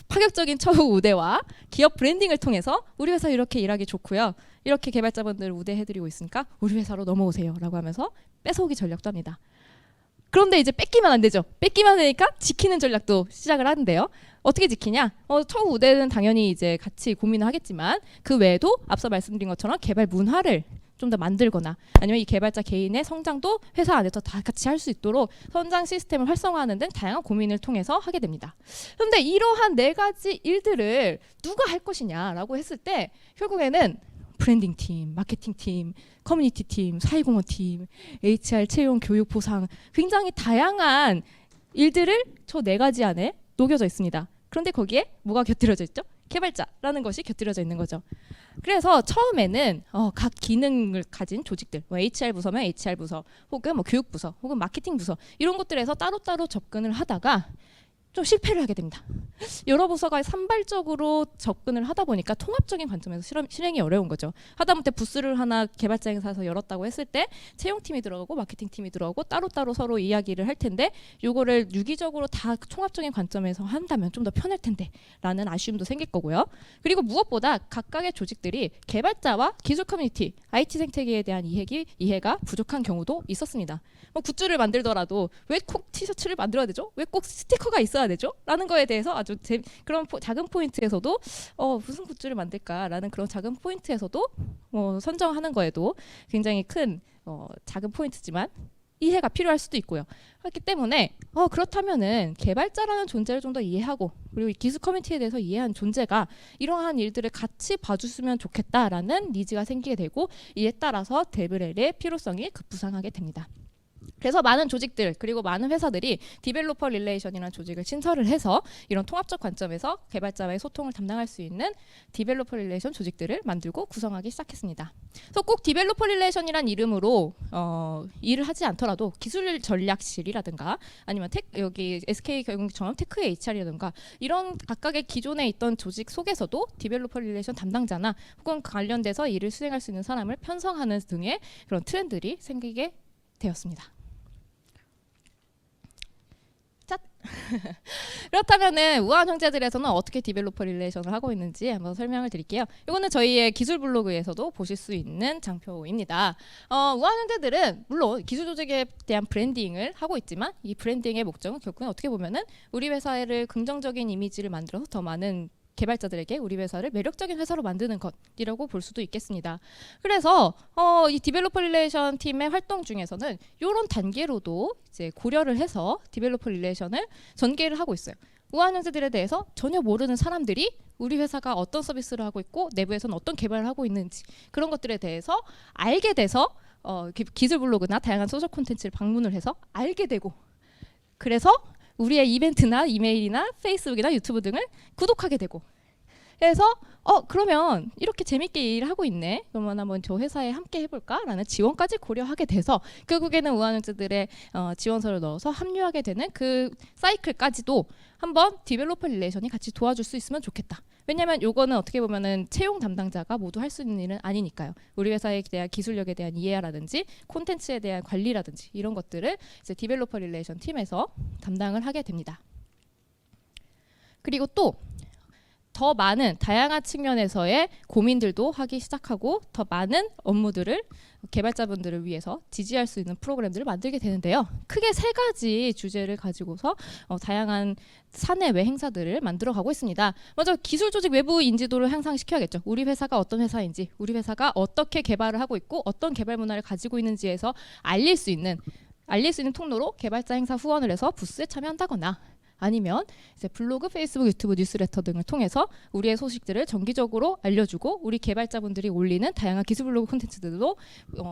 파격적인 처우 우대와 기업 브랜딩을 통해서 우리 회사 이렇게 일하기 좋고요. 이렇게 개발자분들 우대해드리고 있으니까 우리 회사로 넘어오세요 라고 하면서 뺏어오기 전략도 합니다. 그런데 이제 뺏기면 안 되죠. 뺏기면 되니까 지키는 전략도 시작을 하는데요. 어떻게 지키냐? 처우 우대는 당연히 이제 같이 고민을 하겠지만 그 외에도 앞서 말씀드린 것처럼 개발 문화를 좀 더 만들거나 아니면 이 개발자 개인의 성장도 회사 안에서 다 같이 할 수 있도록 성장 시스템을 활성화하는 등 다양한 고민을 통해서 하게 됩니다. 그런데 이러한 4가지 일들을 누가 할 것이냐라고 했을 때 결국에는 브랜딩 팀, 마케팅 팀, 커뮤니티 팀, 사회공헌 팀, HR 채용, 교육, 보상 굉장히 다양한 일들을 저 4가지 안에 녹여져 있습니다. 그런데 거기에 뭐가 곁들여져 있죠? 개발자라는 것이 곁들여져 있는 거죠. 그래서 처음에는 각 기능을 가진 조직들, HR 부서면 HR 부서, 혹은 교육 부서, 혹은 마케팅 부서 이런 것들에서 따로따로 접근을 하다가 좀 실패를 하게 됩니다. 여러 부서가 산발적으로 접근을 하다 보니까 통합적인 관점에서 실행이 어려운 거죠. 하다못해 부스를 하나 개발자 행사에서 열었다고 했을 때 채용팀이 들어가고 마케팅팀이 들어가고 따로따로 서로 이야기를 할 텐데 요거를 유기적으로 다 총합적인 관점에서 한다면 좀 더 편할 텐데 라는 아쉬움도 생길 거고요. 그리고 무엇보다 각각의 조직들이 개발자와 기술 커뮤니티, IT 생태계에 대한 이해가 부족한 경우도 있었습니다. 굿즈를 만들더라도 왜 꼭 티셔츠를 만들어야 되죠? 왜 꼭 스티커가 있어야 되죠? 라는 거에 대해서 아주 그런 작은 포인트에서도 무슨 굿즈를 만들까라는 그런 작은 포인트에서도 선정하는 거에도 굉장히 큰 작은 포인트지만 이해가 필요할 수도 있고요. 그렇기 때문에 그렇다면은 개발자라는 존재를 좀 더 이해하고 그리고 이 기술 커뮤니티에 대해서 이해한 존재가 이러한 일들을 같이 봐줬으면 좋겠다라는 니즈가 생기게 되고 이에 따라서 데브렐의 필요성이 급부상하게 됩니다. 그래서 많은 조직들 그리고 많은 회사들이 디벨로퍼 릴레이션이라는 조직을 신설을 해서 이런 통합적 관점에서 개발자와의 소통을 담당할 수 있는 디벨로퍼 릴레이션 조직들을 만들고 구성하기 시작했습니다. 그래서 꼭 디벨로퍼 릴레이션이란 이름으로 일을 하지 않더라도 기술 전략실이라든가 아니면 여기 SK경영처럼 테크 HR이라든가 이런 각각의 기존에 있던 조직 속에서도 디벨로퍼 릴레이션 담당자나 혹은 관련돼서 일을 수행할 수 있는 사람을 편성하는 등의 그런 트렌드들이 생기게 되었습니다. 그렇다면은 우아한 형제들에서는 어떻게 디벨로퍼 릴레이션을 하고 있는지 한번 설명을 드릴게요. 이거는 저희의 기술 블로그에서도 보실 수 있는 장표입니다. 우아한 형제들은 물론 기술 조직에 대한 브랜딩을 하고 있지만 이 브랜딩의 목적은 결국은 어떻게 보면은 우리 회사를 긍정적인 이미지를 만들어서 더 많은 개발자들에게 우리 회사를 매력적인 회사로 만드는 것이라고 볼 수도 있겠습니다. 그래서 이 디벨로퍼 릴레이션 팀의 활동 중에서는 이런 단계로도 이제 고려를 해서 디벨로퍼 릴레이션을 전개를 하고 있어요. 우아한 형제들에 대해서 전혀 모르는 사람들이 우리 회사가 어떤 서비스를 하고 있고 내부에서는 어떤 개발을 하고 있는지 그런 것들에 대해서 알게 돼서 기술 블로그나 다양한 소셜 콘텐츠를 방문을 해서 알게 되고 그래서 우리의 이벤트나 이메일이나 페이스북이나 유튜브 등을 구독하게 되고 그래서 그러면 이렇게 재밌게 일을 하고 있네 그러면 한번 저 회사에 함께 해볼까 라는 지원까지 고려하게 돼서 결국에는 우아한 형제들의 지원서를 넣어서 합류하게 되는 그 사이클까지도 한번 디벨로퍼 릴레이션이 같이 도와줄 수 있으면 좋겠다. 왜냐하면 요거는 어떻게 보면은 채용 담당자가 모두 할 수 있는 일은 아니니까요. 우리 회사에 대한 기술력에 대한 이해라든지 콘텐츠에 대한 관리라든지 이런 것들을 이제 디벨로퍼 릴레이션 팀에서 담당을 하게 됩니다. 그리고 또 더 많은 다양한 측면에서의 고민들도 하기 시작하고 더 많은 업무들을 개발자분들을 위해서 지지할 수 있는 프로그램들을 만들게 되는데요. 크게 3가지 주제를 가지고서 다양한 사내외 행사들을 만들어가고 있습니다. 먼저 기술 조직 외부 인지도를 향상시켜야겠죠. 우리 회사가 어떤 회사인지, 우리 회사가 어떻게 개발을 하고 있고 어떤 개발 문화를 가지고 있는지에서 알릴 수 있는 통로로 개발자 행사 후원을 해서 부스에 참여한다거나 아니면 이제 블로그, 페이스북, 유튜브, 뉴스레터 등을 통해서 우리의 소식들을 정기적으로 알려주고 우리 개발자분들이 올리는 다양한 기술 블로그 콘텐츠들도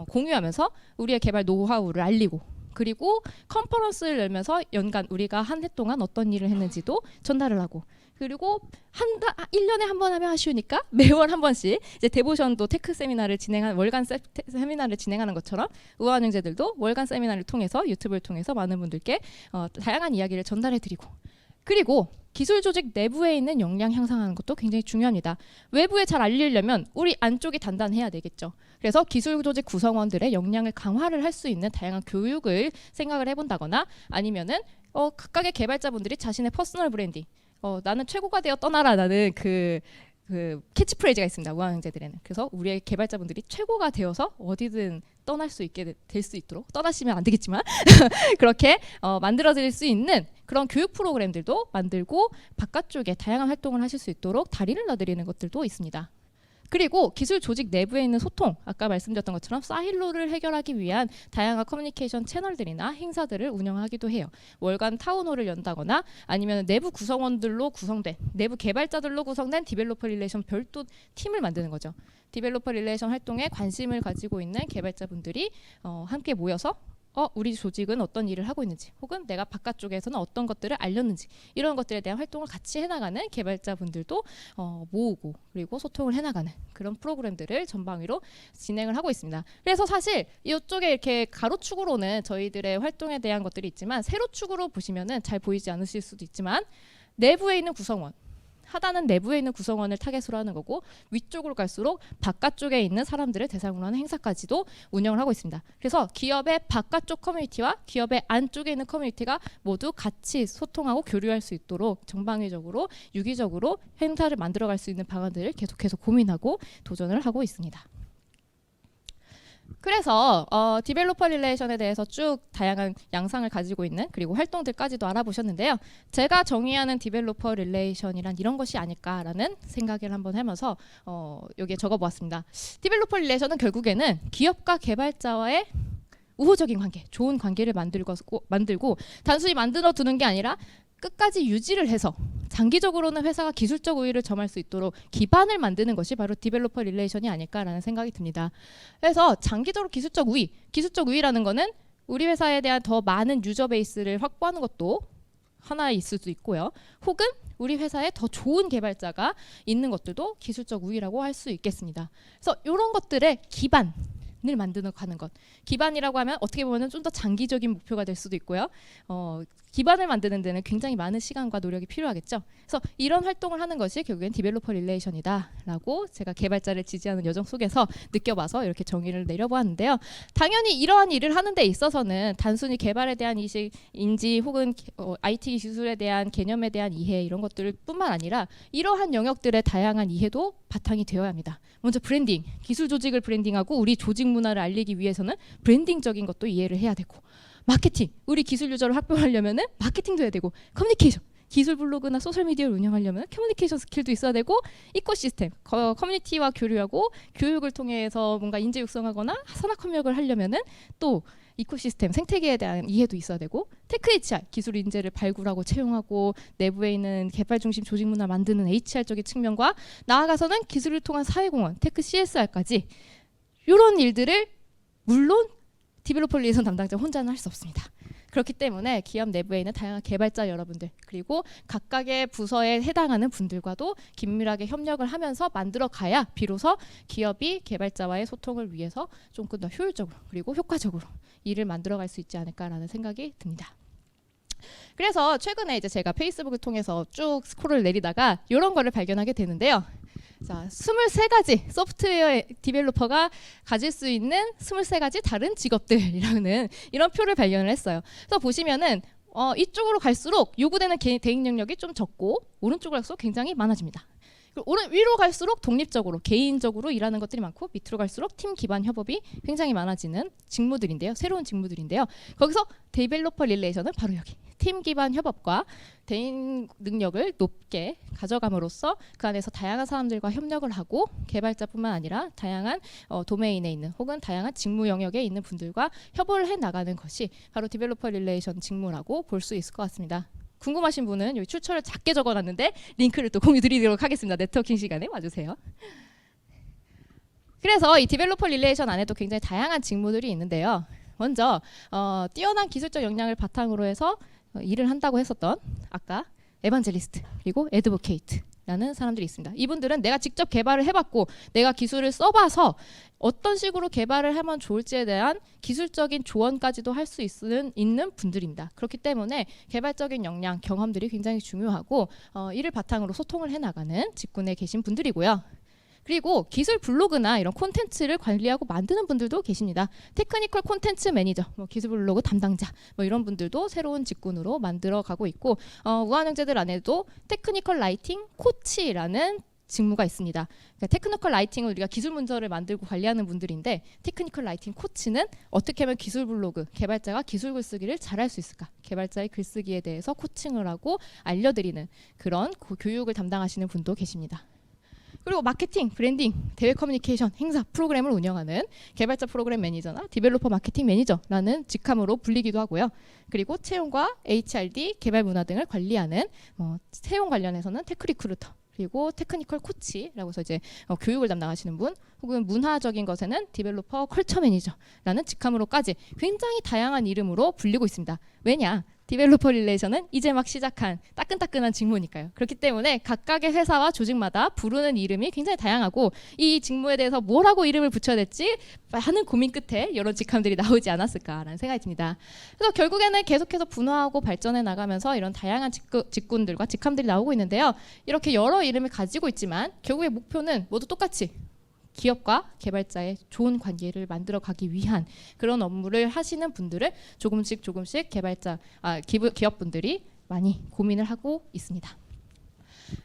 공유하면서 우리의 개발 노하우를 알리고 그리고 컨퍼런스를 열면서 연간 우리가 한 해 동안 어떤 일을 했는지도 전달을 하고 그리고 1년에 한 번 하면 아쉬우니까 매월 한 번씩 이제 데보션도 테크 세미나를 진행한 월간 세미나를 진행하는 것처럼 우아한 형제들도 월간 세미나를 통해서 유튜브를 통해서 많은 분들께 다양한 이야기를 전달해 드리고 그리고 기술 조직 내부에 있는 역량 향상하는 것도 굉장히 중요합니다. 외부에 잘 알리려면 우리 안쪽이 단단해야 되겠죠. 그래서 기술 조직 구성원들의 역량을 강화를 할 수 있는 다양한 교육을 생각을 해본다거나 아니면은 각각의 개발자분들이 자신의 퍼스널 브랜딩 나는 최고가 되어 떠나라라는 그 캐치프레이즈가 있습니다. 우아한 형제들에는. 그래서 우리의 개발자분들이 최고가 되어서 어디든 떠날 수 있게 될 수 있도록 떠나시면 안 되겠지만 그렇게 만들어질 수 있는 그런 교육 프로그램들도 만들고 바깥쪽에 다양한 활동을 하실 수 있도록 다리를 놔드리는 것들도 있습니다. 그리고 기술 조직 내부에 있는 소통, 아까 말씀드렸던 것처럼 사일로를 해결하기 위한 다양한 커뮤니케이션 채널들이나 행사들을 운영하기도 해요. 월간 타운홀을 연다거나 아니면 내부 구성원들로 구성된, 내부 개발자들로 구성된 디벨로퍼 릴레이션 별도 팀을 만드는 거죠. 디벨로퍼 릴레이션 활동에 관심을 가지고 있는 개발자분들이 함께 모여서 우리 조직은 어떤 일을 하고 있는지 혹은 내가 바깥쪽에서는 어떤 것들을 알렸는지 이런 것들에 대한 활동을 같이 해나가는 개발자분들도 모으고 그리고 소통을 해나가는 그런 프로그램들을 전방위로 진행을 하고 있습니다. 그래서 사실 이쪽에 이렇게 가로축으로는 저희들의 활동에 대한 것들이 있지만 세로축으로 보시면은 잘 보이지 않으실 수도 있지만 내부에 있는 구성원 하단은 내부에 있는 구성원을 타겟으로 하는 거고 위쪽으로 갈수록 바깥쪽에 있는 사람들을 대상으로 하는 행사까지도 운영을 하고 있습니다. 그래서 기업의 바깥쪽 커뮤니티와 기업의 안쪽에 있는 커뮤니티가 모두 같이 소통하고 교류할 수 있도록 전방위적으로 유기적으로 행사를 만들어갈 수 있는 방안들을 계속해서 고민하고 도전을 하고 있습니다. 그래서 디벨로퍼 릴레이션에 대해서 쭉 다양한 양상을 가지고 있는 그리고 활동들까지도 알아보셨는데요. 제가 정의하는 디벨로퍼 릴레이션이란 이런 것이 아닐까라는 생각을 한번 하면서 여기에 적어보았습니다. 디벨로퍼 릴레이션은 결국에는 기업과 개발자와의 우호적인 관계, 좋은 관계를 만들고 단순히 만들어 두는 게 아니라 끝까지 유지를 해서 장기적으로는 회사가 기술적 우위를 점할 수 있도록 기반을 만드는 것이 바로 디벨로퍼 릴레이션이 아닐까라는 생각이 듭니다. 그래서 장기적으로 기술적 우위라는 거는 우리 회사에 대한 더 많은 유저 베이스를 확보하는 것도 하나일 수도 있고요. 혹은 우리 회사에 더 좋은 개발자가 있는 것들도 기술적 우위라고 할 수 있겠습니다. 그래서 이런 것들의 기반을 만드는 가는 것. 기반이라고 하면 어떻게 보면 좀 더 장기적인 목표가 될 수도 있고요. 기반을 만드는 데는 굉장히 많은 시간과 노력이 필요하겠죠. 그래서 이런 활동을 하는 것이 결국엔 디벨로퍼 릴레이션이다라고 제가 개발자를 지지하는 여정 속에서 느껴봐서 이렇게 정의를 내려보았는데요. 당연히 이러한 일을 하는 데 있어서는 단순히 개발에 대한 인지 혹은 IT 기술에 대한 개념에 대한 이해 이런 것들 뿐만 아니라 이러한 영역들의 다양한 이해도 바탕이 되어야 합니다. 먼저 브랜딩, 기술 조직을 브랜딩하고 우리 조직 문화를 알리기 위해서는 브랜딩적인 것도 이해를 해야 되고 마케팅, 우리 기술 유저를 확보하려면은 마케팅도 해야 되고 커뮤니케이션, 기술 블로그나 소셜미디어를 운영하려면 커뮤니케이션 스킬도 있어야 되고 이코시스템, 커뮤니티와 교류하고 교육을 통해서 뭔가 인재 육성하거나 산학 협력을 하려면은 또 이코시스템, 생태계에 대한 이해도 있어야 되고 테크 HR, 기술 인재를 발굴하고 채용하고 내부에 있는 개발 중심 조직 문화 만드는 HR적인 측면과 나아가서는 기술을 통한 사회공헌, 테크 CSR까지 이런 일들을 물론 디벨로퍼 릴레이션 담당자 혼자는 할 수 없습니다. 그렇기 때문에 기업 내부에 있는 다양한 개발자 여러분들 그리고 각각의 부서에 해당하는 분들과도 긴밀하게 협력을 하면서 만들어 가야 비로소 기업이 개발자와의 소통을 위해서 조금 더 효율적으로 그리고 효과적으로 일을 만들어 갈 수 있지 않을까라는 생각이 듭니다. 그래서 최근에 이제 제가 페이스북을 통해서 쭉 스크롤을 내리다가 이런 거를 발견하게 되는데요. 자, 23가지 소프트웨어 디벨로퍼가 가질 수 있는 23가지 다른 직업들이라는 이런 표를 발견을 했어요. 그래서 보시면은 이쪽으로 갈수록 요구되는 대인 영역이 좀 적고 오른쪽으로 갈수록 굉장히 많아집니다. 위로 갈수록 독립적으로 개인적으로 일하는 것들이 많고 밑으로 갈수록 팀 기반 협업이 굉장히 많아지는 직무들인데요. 새로운 직무들인데요. 거기서 디벨로퍼 릴레이션은 바로 여기 팀 기반 협업과 대인 능력을 높게 가져감으로써 그 안에서 다양한 사람들과 협력을 하고 개발자뿐만 아니라 다양한 도메인에 있는 혹은 다양한 직무 영역에 있는 분들과 협업을 해 나가는 것이 바로 디벨로퍼 릴레이션 직무라고 볼 수 있을 것 같습니다. 궁금하신 분은 여기 출처를 작게 적어놨는데 링크를 또 공유 드리도록 하겠습니다. 네트워킹 시간에 와주세요. 그래서 이 디벨로퍼 릴레이션 안에도 굉장히 다양한 직무들이 있는데요. 먼저 뛰어난 기술적 역량을 바탕으로 해서 일을 한다고 했었던 아까 에반젤리스트 그리고 애드보케이트라는 사람들이 있습니다. 이분들은 내가 직접 개발을 해봤고 내가 기술을 써봐서 어떤 식으로 개발을 하면 좋을지에 대한 기술적인 조언까지도 할 수 있는 분들입니다. 그렇기 때문에 개발적인 역량, 경험들이 굉장히 중요하고 이를 바탕으로 소통을 해나가는 직군에 계신 분들이고요. 그리고 기술 블로그나 이런 콘텐츠를 관리하고 만드는 분들도 계십니다. 테크니컬 콘텐츠 매니저, 기술 블로그 담당자 이런 분들도 새로운 직군으로 만들어가고 있고 우한형제들 안에도 테크니컬 라이팅 코치라는 직무가 있습니다. 그러니까 테크니컬 라이팅은 우리가 기술 문서를 만들고 관리하는 분들인데 테크니컬 라이팅 코치는 어떻게 하면 기술 블로그, 개발자가 기술 글쓰기를 잘할 수 있을까? 개발자의 글쓰기에 대해서 코칭을 하고 알려드리는 그런 교육을 담당하시는 분도 계십니다. 그리고 마케팅, 브랜딩, 대외 커뮤니케이션, 행사, 프로그램을 운영하는 개발자 프로그램 매니저나 디벨로퍼 마케팅 매니저라는 직함으로 불리기도 하고요. 그리고 채용과 HRD, 개발 문화 등을 관리하는 채용 관련해서는 테크 리크루터, 그리고 테크니컬 코치라고 해서 이제 교육을 담당하시는 분, 혹은 문화적인 것에는 디벨로퍼 컬처 매니저라는 직함으로까지 굉장히 다양한 이름으로 불리고 있습니다. 왜냐? 디벨로퍼 릴레이션은 이제 막 시작한 따끈따끈한 직무니까요. 그렇기 때문에 각각의 회사와 조직마다 부르는 이름이 굉장히 다양하고 이 직무에 대해서 뭐라고 이름을 붙여야 될지 하는 고민 끝에 이런 직함들이 나오지 않았을까라는 생각이 듭니다. 그래서 결국에는 계속해서 분화하고 발전해 나가면서 이런 다양한 직군들과 직함들이 나오고 있는데요. 이렇게 여러 이름을 가지고 있지만 결국의 목표는 모두 똑같이 기업과 개발자의 좋은 관계를 만들어 가기 위한 그런 업무를 하시는 분들을 조금씩 기업분들이 많이 고민을 하고 있습니다.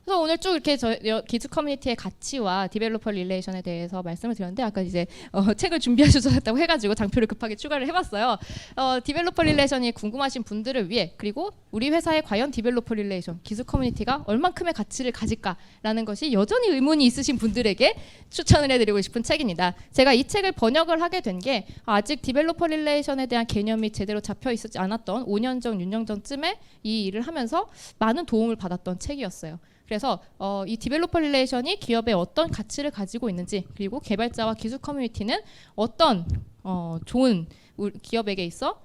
그래서 오늘 쭉 이렇게 기술 커뮤니티의 가치와 디벨로퍼 릴레이션에 대해서 말씀을 드렸는데 아까 이제 책을 준비하셨다고 해가지고 장표를 급하게 추가를 해봤어요. 디벨로퍼 릴레이션이 궁금하신 분들을 위해 그리고 우리 회사의 과연 디벨로퍼 릴레이션 기술 커뮤니티가 얼만큼의 가치를 가질까라는 것이 여전히 의문이 있으신 분들에게 추천을 해드리고 싶은 책입니다. 제가 이 책을 번역을 하게 된 게 아직 디벨로퍼 릴레이션에 대한 개념이 제대로 잡혀 있지 않았던 5년 전, 6년 전쯤에 이 일을 하면서 많은 도움을 받았던 책이었어요. 그래서 이 디벨로퍼 릴레이션이 기업에 어떤 가치를 가지고 있는지 그리고 개발자와 기술 커뮤니티는 어떤 좋은 기업에게 있어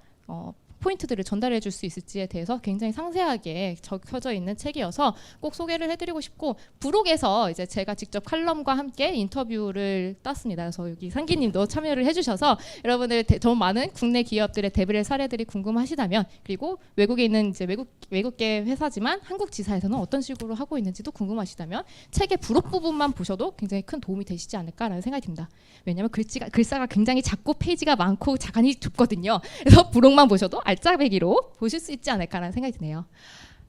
포인트들을 전달해 줄 수 있을지에 대해서 굉장히 상세하게 적혀져 있는 책이어서 꼭 소개를 해드리고 싶고 부록에서 이제 제가 직접 칼럼과 함께 인터뷰를 땄습니다. 그래서 여기 상기님도 참여를 해주셔서 여러분들 더 많은 국내 기업들의 데뷔의 사례들이 궁금하시다면 그리고 외국에 있는 이제 외국계 회사지만 한국 지사에서는 어떤 식으로 하고 있는지도 궁금하시다면 책의 부록 부분만 보셔도 굉장히 큰 도움이 되시지 않을까라는 생각이 듭니다. 왜냐하면 글자가 굉장히 작고 페이지가 많고 자간이 좁거든요. 그래서 부록만 보셔도 알짜배기로 보실 수 있지 않을까라는 생각이 드네요.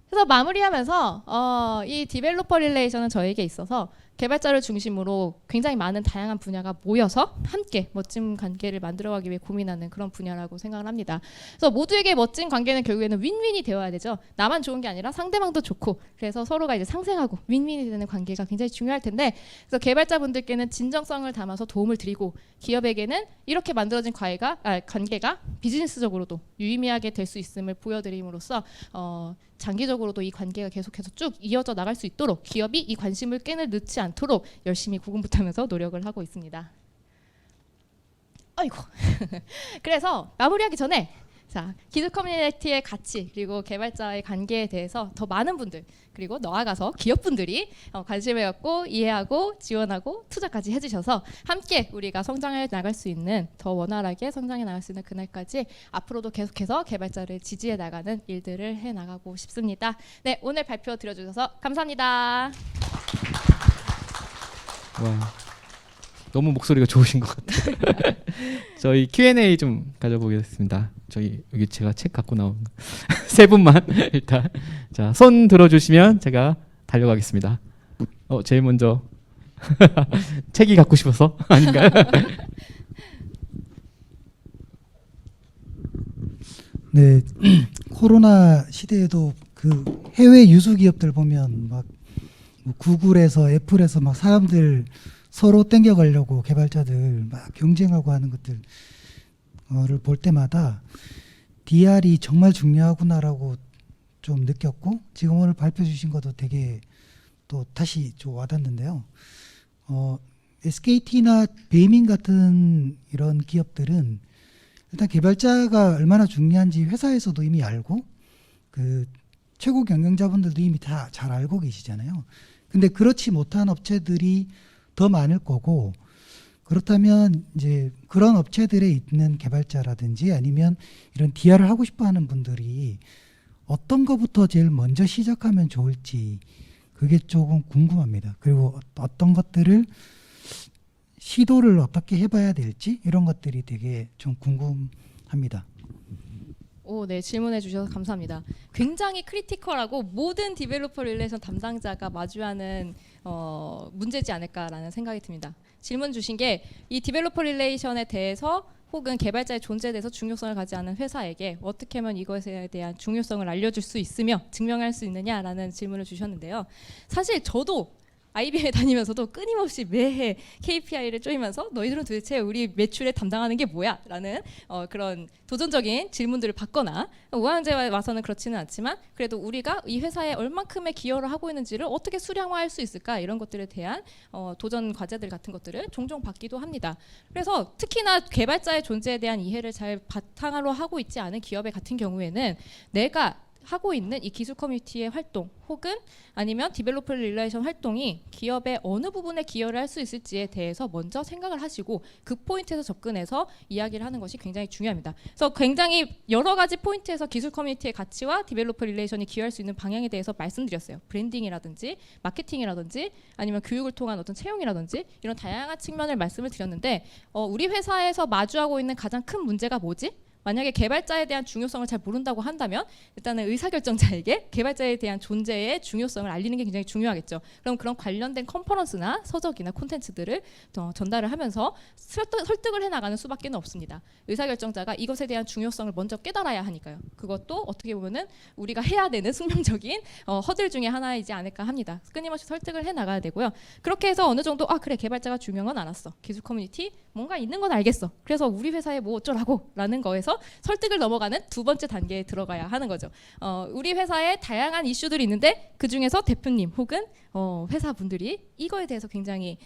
그래서 마무리하면서 이 디벨로퍼 릴레이션은 저에게 있어서 개발자를 중심으로 굉장히 많은 다양한 분야가 모여서 함께 멋진 관계를 만들어가기 위해 고민하는 그런 분야라고 생각을 합니다. 그래서 모두에게 멋진 관계는 결국에는 윈윈이 되어야 되죠. 나만 좋은 게 아니라 상대방도 좋고 그래서 서로가 이제 상생하고 윈윈이 되는 관계가 굉장히 중요할 텐데 그래서 개발자분들께는 진정성을 담아서 도움을 드리고 기업에게는 이렇게 만들어진 관계가 비즈니스적으로도 유의미하게 될 수 있음을 보여드림으로써 장기적으로도 이 관계가 계속해서 쭉 이어져 나갈 수 있도록 기업이 이 관심을 끈을 넣지 않도록 열심히 고군분투하면서 노력을 하고 있습니다. 아이고. 그래서 마무리하기 전에 자, 기술 커뮤니티의 가치 그리고 개발자의 관계에 대해서 더 많은 분들 그리고 나아가서 기업분들이 관심을 갖고 이해하고 지원하고 투자까지 해주셔서 함께 우리가 성장해 나갈 수 있는 더 원활하게 성장해 나갈 수 있는 그날까지 앞으로도 계속해서 개발자를 지지해 나가는 일들을 해 나가고 싶습니다. 네, 오늘 발표 들어주셔서 감사합니다. 와, 너무 목소리가 좋으신 것 같아요. 저희 Q&A 좀 가져보겠습니다. 저희 여기 제가 책 갖고 나온 세 분만 일단 자, 손 들어주시면 제가 달려가겠습니다. 제일 먼저 책이 갖고 싶어서 아닌가요? 네, 코로나 시대에도 그 해외 유수 기업들 보면 막 구글에서 애플에서 막 사람들 서로 땡겨가려고 개발자들 막 경쟁하고 하는 것들을 볼 때마다 DR이 정말 중요하구나라고 좀 느꼈고 지금 오늘 발표 주신 것도 되게 또 다시 좀 와닿는데요. SKT나 베이밍 같은 이런 기업들은 일단 개발자가 얼마나 중요한지 회사에서도 이미 알고 그 최고 경영자분들도 이미 다 잘 알고 계시잖아요. 근데 그렇지 못한 업체들이 더 많을 거고 그렇다면 이제 그런 업체들에 있는 개발자라든지 아니면 이런 DR을 하고 싶어 하는 분들이 어떤 것부터 제일 먼저 시작하면 좋을지 그게 조금 궁금합니다. 그리고 어떤 것들을 시도를 어떻게 해봐야 될지 이런 것들이 되게 좀 궁금합니다. 오, 네, 질문해 주셔서 감사합니다. 굉장히 크리티컬하고 모든 디벨로퍼 릴레이션 담당자가 마주하는 문제지 않을까라는 생각이 듭니다. 질문 주신 게 이 디벨로퍼 릴레이션에 대해서 혹은 개발자의 존재에 대해서 중요성을 가지 않은 회사에게 어떻게 하면 이것에 대한 중요성을 알려줄 수 있으며 증명할 수 있느냐라는 질문을 주셨는데요. 사실 저도 IBM에 다니면서도 끊임없이 매해 KPI를 쪼이면서 너희들은 도대체 우리 매출에 담당하는 게 뭐야? 라는 그런 도전적인 질문들을 받거나 우한제에 와서는 그렇지는 않지만 그래도 우리가 이 회사에 얼만큼의 기여를 하고 있는지를 어떻게 수량화할 수 있을까? 이런 것들에 대한 도전 과제들 같은 것들을 종종 받기도 합니다. 그래서 특히나 개발자의 존재에 대한 이해를 잘 바탕으로 하고 있지 않은 기업의 같은 경우에는 내가 하고 있는 이 기술 커뮤니티의 활동 혹은 아니면 디벨로퍼 릴레이션 활동이 기업의 어느 부분에 기여를 할 수 있을지에 대해서 먼저 생각을 하시고 그 포인트에서 접근해서 이야기를 하는 것이 굉장히 중요합니다. 그래서 굉장히 여러 가지 포인트에서 기술 커뮤니티의 가치와 디벨로퍼 릴레이션이 기여할 수 있는 방향에 대해서 말씀드렸어요. 브랜딩이라든지 마케팅이라든지 아니면 교육을 통한 어떤 채용이라든지 이런 다양한 측면을 말씀을 드렸는데 우리 회사에서 마주하고 있는 가장 큰 문제가 뭐지? 만약에 개발자에 대한 중요성을 잘 모른다고 한다면 일단은 의사결정자에게 개발자에 대한 존재의 중요성을 알리는 게 굉장히 중요하겠죠. 그럼 그런 관련된 컨퍼런스나 서적이나 콘텐츠들을 전달을 하면서 설득을 해나가는 수밖에 없습니다. 의사결정자가 이것에 대한 중요성을 먼저 깨달아야 하니까요. 그것도 어떻게 보면은 우리가 해야 되는 숙명적인 허들 중에 하나이지 않을까 합니다. 끊임없이 설득을 해나가야 되고요. 그렇게 해서 어느 정도 그래 개발자가 중요한 건 알았어. 기술 커뮤니티 뭔가 있는 건 알겠어. 그래서 우리 회사에 뭐 어쩌라고 라는 거에서 설득을 넘어가는 두 번째 단계에 들어가야 하는 거죠. 우리 회사에 다양한 이슈들이 있는데 그 중에서 대표님 혹은 회사분들이 이거에 대해서 굉장히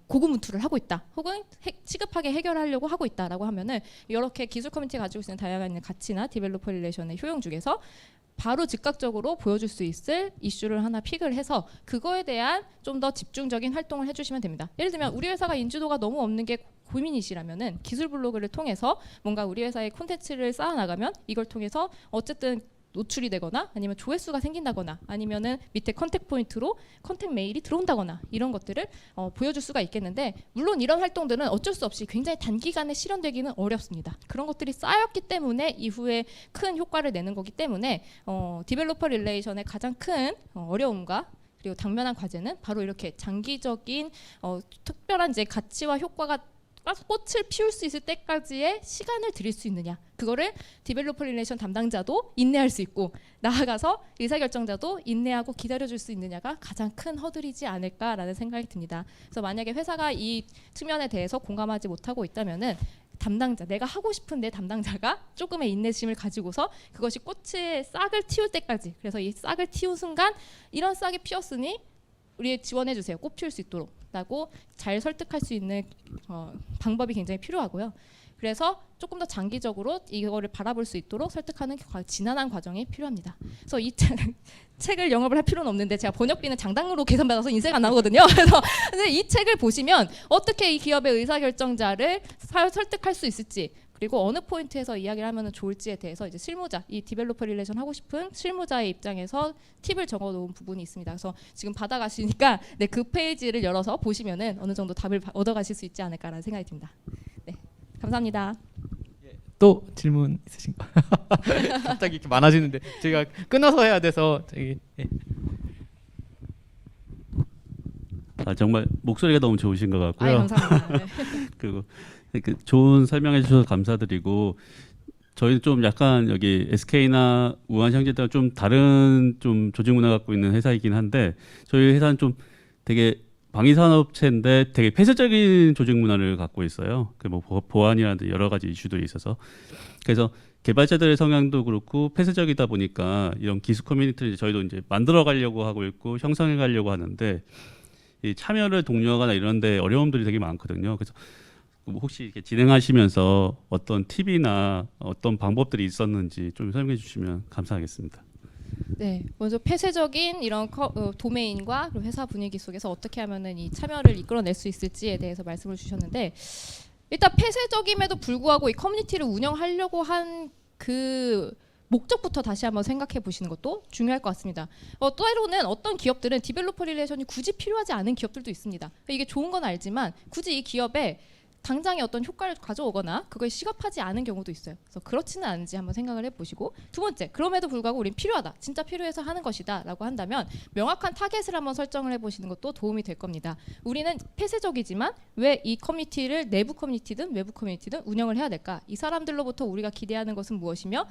고군분투를 하고 있다. 혹은 시급하게 해결하려고 하고 있다라고 하면은 이렇게 기술 커뮤니티가 가지고 있는 다양한 가치나 디벨로퍼 릴레이션의 효용 중에서 바로 즉각적으로 보여줄 수 있을 이슈를 하나 픽을 해서 그거에 대한 좀 더 집중적인 활동을 해주시면 됩니다. 예를 들면 우리 회사가 인지도가 너무 없는 게 고민이시라면은 기술 블로그를 통해서 뭔가 우리 회사의 콘텐츠를 쌓아나가면 이걸 통해서 어쨌든 노출이 되거나 아니면 조회수가 생긴다거나 아니면은 밑에 컨택 포인트로 컨택 메일이 들어온다거나 이런 것들을 보여줄 수가 있겠는데 물론 이런 활동들은 어쩔 수 없이 굉장히 단기간에 실현되기는 어렵습니다. 그런 것들이 쌓였기 때문에 이후에 큰 효과를 내는 거기 때문에 디벨로퍼 릴레이션의 가장 큰 어려움과 그리고 당면한 과제는 바로 이렇게 장기적인 특별한 이제 가치와 효과가 꽃을 피울 수 있을 때까지의 시간을 드릴 수 있느냐 그거를 디벨로퍼 릴레이션 담당자도 인내할 수 있고 나아가서 의사결정자도 인내하고 기다려줄 수 있느냐가 가장 큰 허들이지 않을까라는 생각이 듭니다. 그래서 만약에 회사가 이 측면에 대해서 공감하지 못하고 있다면은 담당자, 내가 하고 싶은 내 담당자가 조금의 인내심을 가지고서 그것이 꽃의 싹을 틔울 때까지 그래서 이 싹을 틔운 순간 이런 싹이 피었으니 우리 지원해 주세요. 꽃 피울 수 있도록 라고 잘 설득할 수 있는 방법이 굉장히 필요하고요. 그래서 조금 더 장기적으로 이거를 바라볼 수 있도록 설득하는 지난한 과정이 필요합니다. 그래서 이 책을 영업을 할 필요는 없는데 제가 번역비는 장당으로 계산받아서 인쇄가 안 나오거든요. 그래서 근데 이 책을 보시면 어떻게 이 기업의 의사결정자를 설득할 수 있을지 그리고 어느 포인트에서 이야기를 하면 좋을지에 대해서 이제 실무자, 이 디벨로퍼 릴레이션 하고 싶은 실무자의 입장에서 팁을 적어놓은 부분이 있습니다. 그래서 지금 받아가시니까 네, 그 페이지를 열어서 보시면은 어느 정도 답을 얻어가실 수 있지 않을까라는 생각이 듭니다. 네, 감사합니다. 또 질문 있으신가? 갑자기 이렇게 많아지는데 제가 끊어서 해야 돼서 저기 정말 목소리가 너무 좋으신 것 같고요. 감사합니다. 네. 그리고 좋은 설명해 주셔서 감사드리고 저희는 좀 약간 여기 SK나 우한 형제들과 좀 다른 좀 조직 문화 갖고 있는 회사이긴 한데 저희 회사는 좀 되게 방위산업체인데 되게 폐쇄적인 조직 문화를 갖고 있어요. 그 뭐 보안이라든지 여러 가지 이슈들이 있어서 그래서 개발자들의 성향도 그렇고 폐쇄적이다 보니까 이런 기술 커뮤니티를 저희도 이제 만들어 가려고 하고 있고 형성해 가려고 하는데 이 참여를 독려하거나 이런데 어려움들이 되게 많거든요. 그래서 뭐 혹시 이렇게 진행하시면서 어떤 팁이나 어떤 방법들이 있었는지 좀 설명해 주시면 감사하겠습니다. 네, 먼저 폐쇄적인 이런 도메인과 회사 분위기 속에서 어떻게 하면은 이 참여를 이끌어낼 수 있을지에 대해서 말씀을 주셨는데, 일단 폐쇄적임에도 불구하고 이 커뮤니티를 운영하려고 한 그 목적부터 다시 한번 생각해 보시는 것도 중요할 것 같습니다. 때로는 어떤 기업들은 디벨로퍼 릴레이션이 굳이 필요하지 않은 기업들도 있습니다. 이게 좋은 건 알지만 굳이 이 기업에 당장의 어떤 효과를 가져오거나 그걸 시급하지 않은 경우도 있어요. 그래서 그렇지는 않은지 한번 생각을 해보시고, 두 번째, 그럼에도 불구하고 우린 필요하다, 진짜 필요해서 하는 것이다 라고 한다면 명확한 타겟을 한번 설정을 해보시는 것도 도움이 될 겁니다. 우리는 폐쇄적이지만 왜 이 커뮤니티를 내부 커뮤니티든 외부 커뮤니티든 운영을 해야 될까? 이 사람들로부터 우리가 기대하는 것은 무엇이며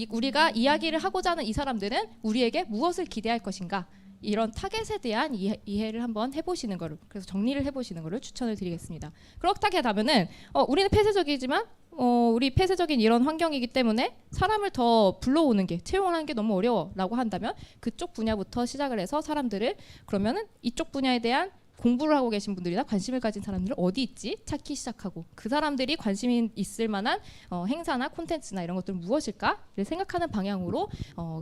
우리가 이야기를 하고자 하는 이 사람들은 우리에게 무엇을 기대할 것인가? 이런 타겟에 대한 이해를 한번 해보시는 거를, 그래서 정리를 해보시는 거를 추천을 드리겠습니다. 그렇다게 하면은 우리는 폐쇄적이지만 우리 폐쇄적인 이런 환경이기 때문에 사람을 더 불러오는 게, 채용하는 게 너무 어려워라고 한다면 그쪽 분야부터 시작을 해서 사람들을, 그러면은 이쪽 분야에 대한 공부를 하고 계신 분들이나 관심을 가진 사람들은 어디 있지 찾기 시작하고, 그 사람들이 관심이 있을 만한 행사나 콘텐츠나 이런 것들은 무엇일까를 생각하는 방향으로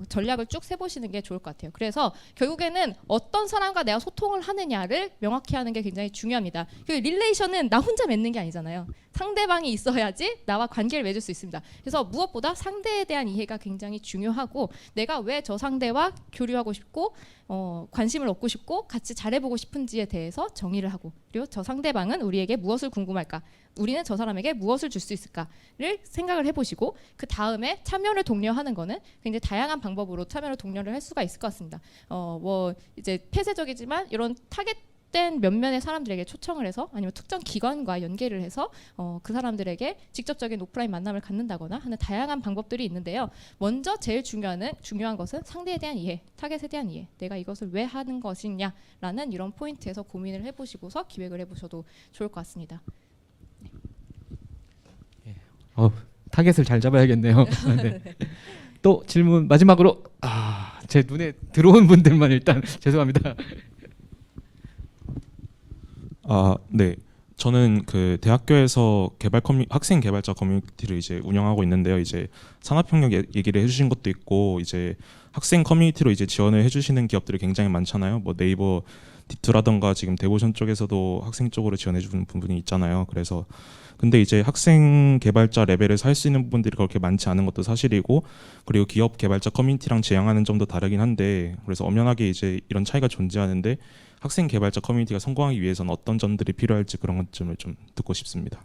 전략을 쭉 세보시는 게 좋을 것 같아요. 그래서 결국에는 어떤 사람과 내가 소통을 하느냐를 명확히 하는 게 굉장히 중요합니다. 그 릴레이션은 나 혼자 맺는 게 아니잖아요. 상대방이 있어야지 나와 관계를 맺을 수 있습니다. 그래서 무엇보다 상대에 대한 이해가 굉장히 중요하고, 내가 왜 저 상대와 교류하고 싶고 관심을 얻고 싶고 같이 잘해보고 싶은지에 대해서 정의를 하고, 그리고 저 상대방은 우리에게 무엇을 궁금할까, 우리는 저 사람에게 무엇을 줄 수 있을까를 생각을 해보시고, 그 다음에 참여를 독려하는 거는 굉장히 다양한 방법으로 참여를 독려를 할 수가 있을 것 같습니다. 뭐 이제 폐쇄적이지만 이런 타겟된 몇몇의 사람들에게 초청을 해서, 아니면 특정 기관과 연계를 해서 그 사람들에게 직접적인 오프라인 만남을 갖는다거나 하는 다양한 방법들이 있는데요. 먼저 제일 중요한 것은 상대에 대한 이해, 타겟에 대한 이해, 내가 이것을 왜 하는 것이냐라는 이런 포인트에서 고민을 해보시고서 기획을 해보셔도 좋을 것 같습니다. 타겟을 잘 잡아야겠네요. 네. 또 질문 마지막으로 제 눈에 들어온 분들만 일단 죄송합니다. 네. 저는 그 대학교에서 학생 개발자 커뮤니티를 이제 운영하고 있는데요. 이제 산업협력 얘기를 해주신 것도 있고, 이제 학생 커뮤니티로 이제 지원을 해주시는 기업들이 굉장히 많잖아요. 뭐 네이버 D2라던가 지금 데보션 쪽에서도 학생 쪽으로 지원해주는 부분이 있잖아요. 그래서 근데 이제 학생 개발자 레벨에서 할 수 있는 부분들이 그렇게 많지 않은 것도 사실이고, 그리고 기업 개발자 커뮤니티랑 지향하는 점도 다르긴 한데, 그래서 엄연하게 이제 이런 차이가 존재하는데 학생 개발자 커뮤니티가 성공하기 위해서는 어떤 점들이 필요할지 그런 것점을 좀 듣고 싶습니다.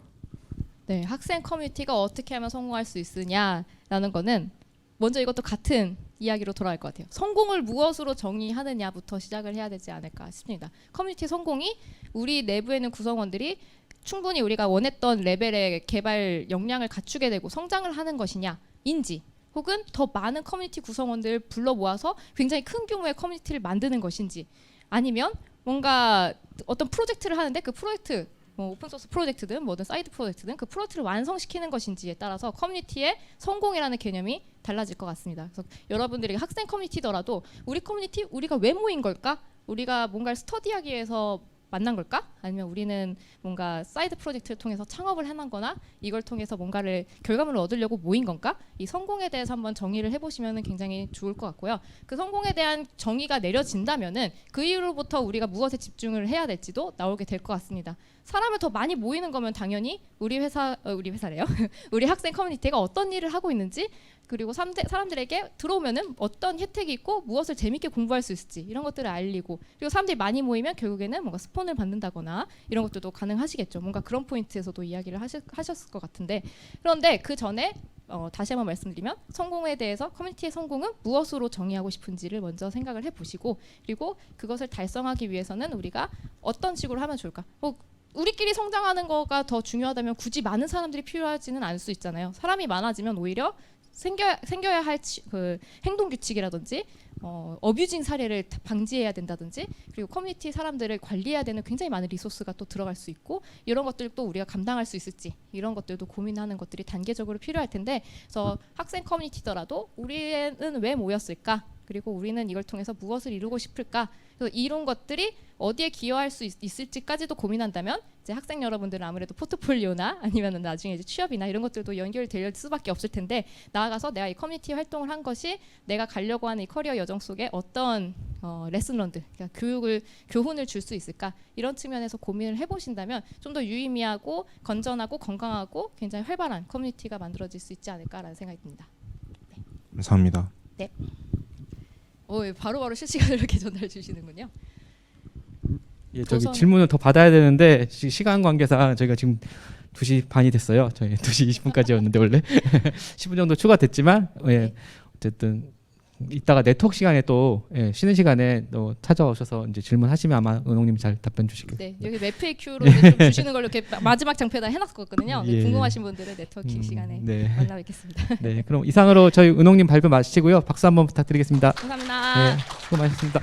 네, 학생 커뮤니티가 어떻게 하면 성공할 수 있으냐라는 거는 먼저 이것도 같은 이야기로 돌아갈 것 같아요. 성공을 무엇으로 정의하느냐부터 시작을 해야 되지 않을까 싶습니다. 커뮤니티 성공이 우리 내부에 있는 구성원들이 충분히 우리가 원했던 레벨의 개발 역량을 갖추게 되고 성장을 하는 것이냐인지, 혹은 더 많은 커뮤니티 구성원들을 불러 모아서 굉장히 큰 규모의 커뮤니티를 만드는 것인지, 아니면 뭔가 어떤 프로젝트를 하는데 그 프로젝트, 뭐 오픈소스 프로젝트든 뭐든 사이드 프로젝트든 그 프로젝트를 완성시키는 것인지에 따라서 커뮤니티의 성공이라는 개념이 달라질 것 같습니다. 그래서 여러분들이 학생 커뮤니티더라도 우리 커뮤니티, 우리가 왜 모인 걸까? 우리가 뭔가를 스터디하기 위해서 만난 걸까? 아니면 우리는 뭔가 사이드 프로젝트를 통해서 창업을 해난 거나 이걸 통해서 뭔가를 결과물을 얻으려고 모인 건가? 이 성공에 대해서 한번 정의를 해보시면 굉장히 좋을 것 같고요. 그 성공에 대한 정의가 내려진다면은 그 이후로부터 우리가 무엇에 집중을 해야 될지도 나오게 될 것 같습니다. 사람을 더 많이 모이는 거면 당연히 우리 회사래요. 우리 학생 커뮤니티가 어떤 일을 하고 있는지, 그리고 사람들에게 들어오면은 어떤 혜택이 있고 무엇을 재밌게 공부할 수 있을지 이런 것들을 알리고, 그리고 사람들이 많이 모이면 결국에는 뭔가 스폰을 받는다거나 이런 것들도 가능하시겠죠. 뭔가 그런 포인트에서도 이야기를 하셨을 것 같은데, 그런데 그 전에 다시 한번 말씀드리면 성공에 대해서 커뮤니티의 성공은 무엇으로 정의하고 싶은지를 먼저 생각을 해보시고, 그리고 그것을 달성하기 위해서는 우리가 어떤 식으로 하면 좋을까? 우리끼리 성장하는 거가 더 중요하다면 굳이 많은 사람들이 필요하지는 않을 수 있잖아요. 사람이 많아지면 오히려 생겨야 할 그 행동 규칙이라든지 어뷰징 사례를 방지해야 된다든지 그리고 커뮤니티 사람들을 관리해야 되는 굉장히 많은 리소스가 또 들어갈 수 있고 이런 것들도 우리가 감당할 수 있을지 이런 것들도 고민하는 것들이 단계적으로 필요할 텐데 그래서 학생 커뮤니티더라도 우리는 왜 모였을까? 그리고 우리는 이걸 통해서 무엇을 이루고 싶을까? 그래서 이런 것들이 어디에 기여할 수 있을지까지도 고민한다면 이제 학생 여러분들은 아무래도 포트폴리오나 아니면은 나중에 이제 취업이나 이런 것들도 연결될 수밖에 없을 텐데 나아가서 내가 이 커뮤니티 활동을 한 것이 내가 가려고 하는 이 커리어 여정 속에 어떤 레슨 런드, 그러니까 교훈을 줄 수 있을까 이런 측면에서 고민을 해보신다면 좀 더 유의미하고 건전하고 건강하고 굉장히 활발한 커뮤니티가 만들어질 수 있지 않을까라는 생각이 듭니다. 감사합니다. 바로바로 실시간으로 이렇게 전달 주시는군요. 예, 저기 조선- 질문을 더 받아야 되는데 시간 관계상 저희가 지금 2시 반이 됐어요. 저희 2시 20분까지였는데 원래 10분 정도 추가됐지만 예, 어쨌든 이따가 네트워크 시간에 또 쉬는 시간에 또 찾아오셔서 이제 질문하시면 아마 은홍님이 잘 답변 주실 거예요. 네, 여기 FAQ로 좀 주시는 걸로 이렇게 마지막 장표에다 해놨거든요. 네, 예. 궁금하신 분들은 네트워킹 시간에 네. 만나 뵙겠습니다. 네, 그럼 이상으로 저희 은홍님 발표 마치고요. 박수 한번 부탁드리겠습니다. 감사합니다. 네, 수고 많으셨습니다.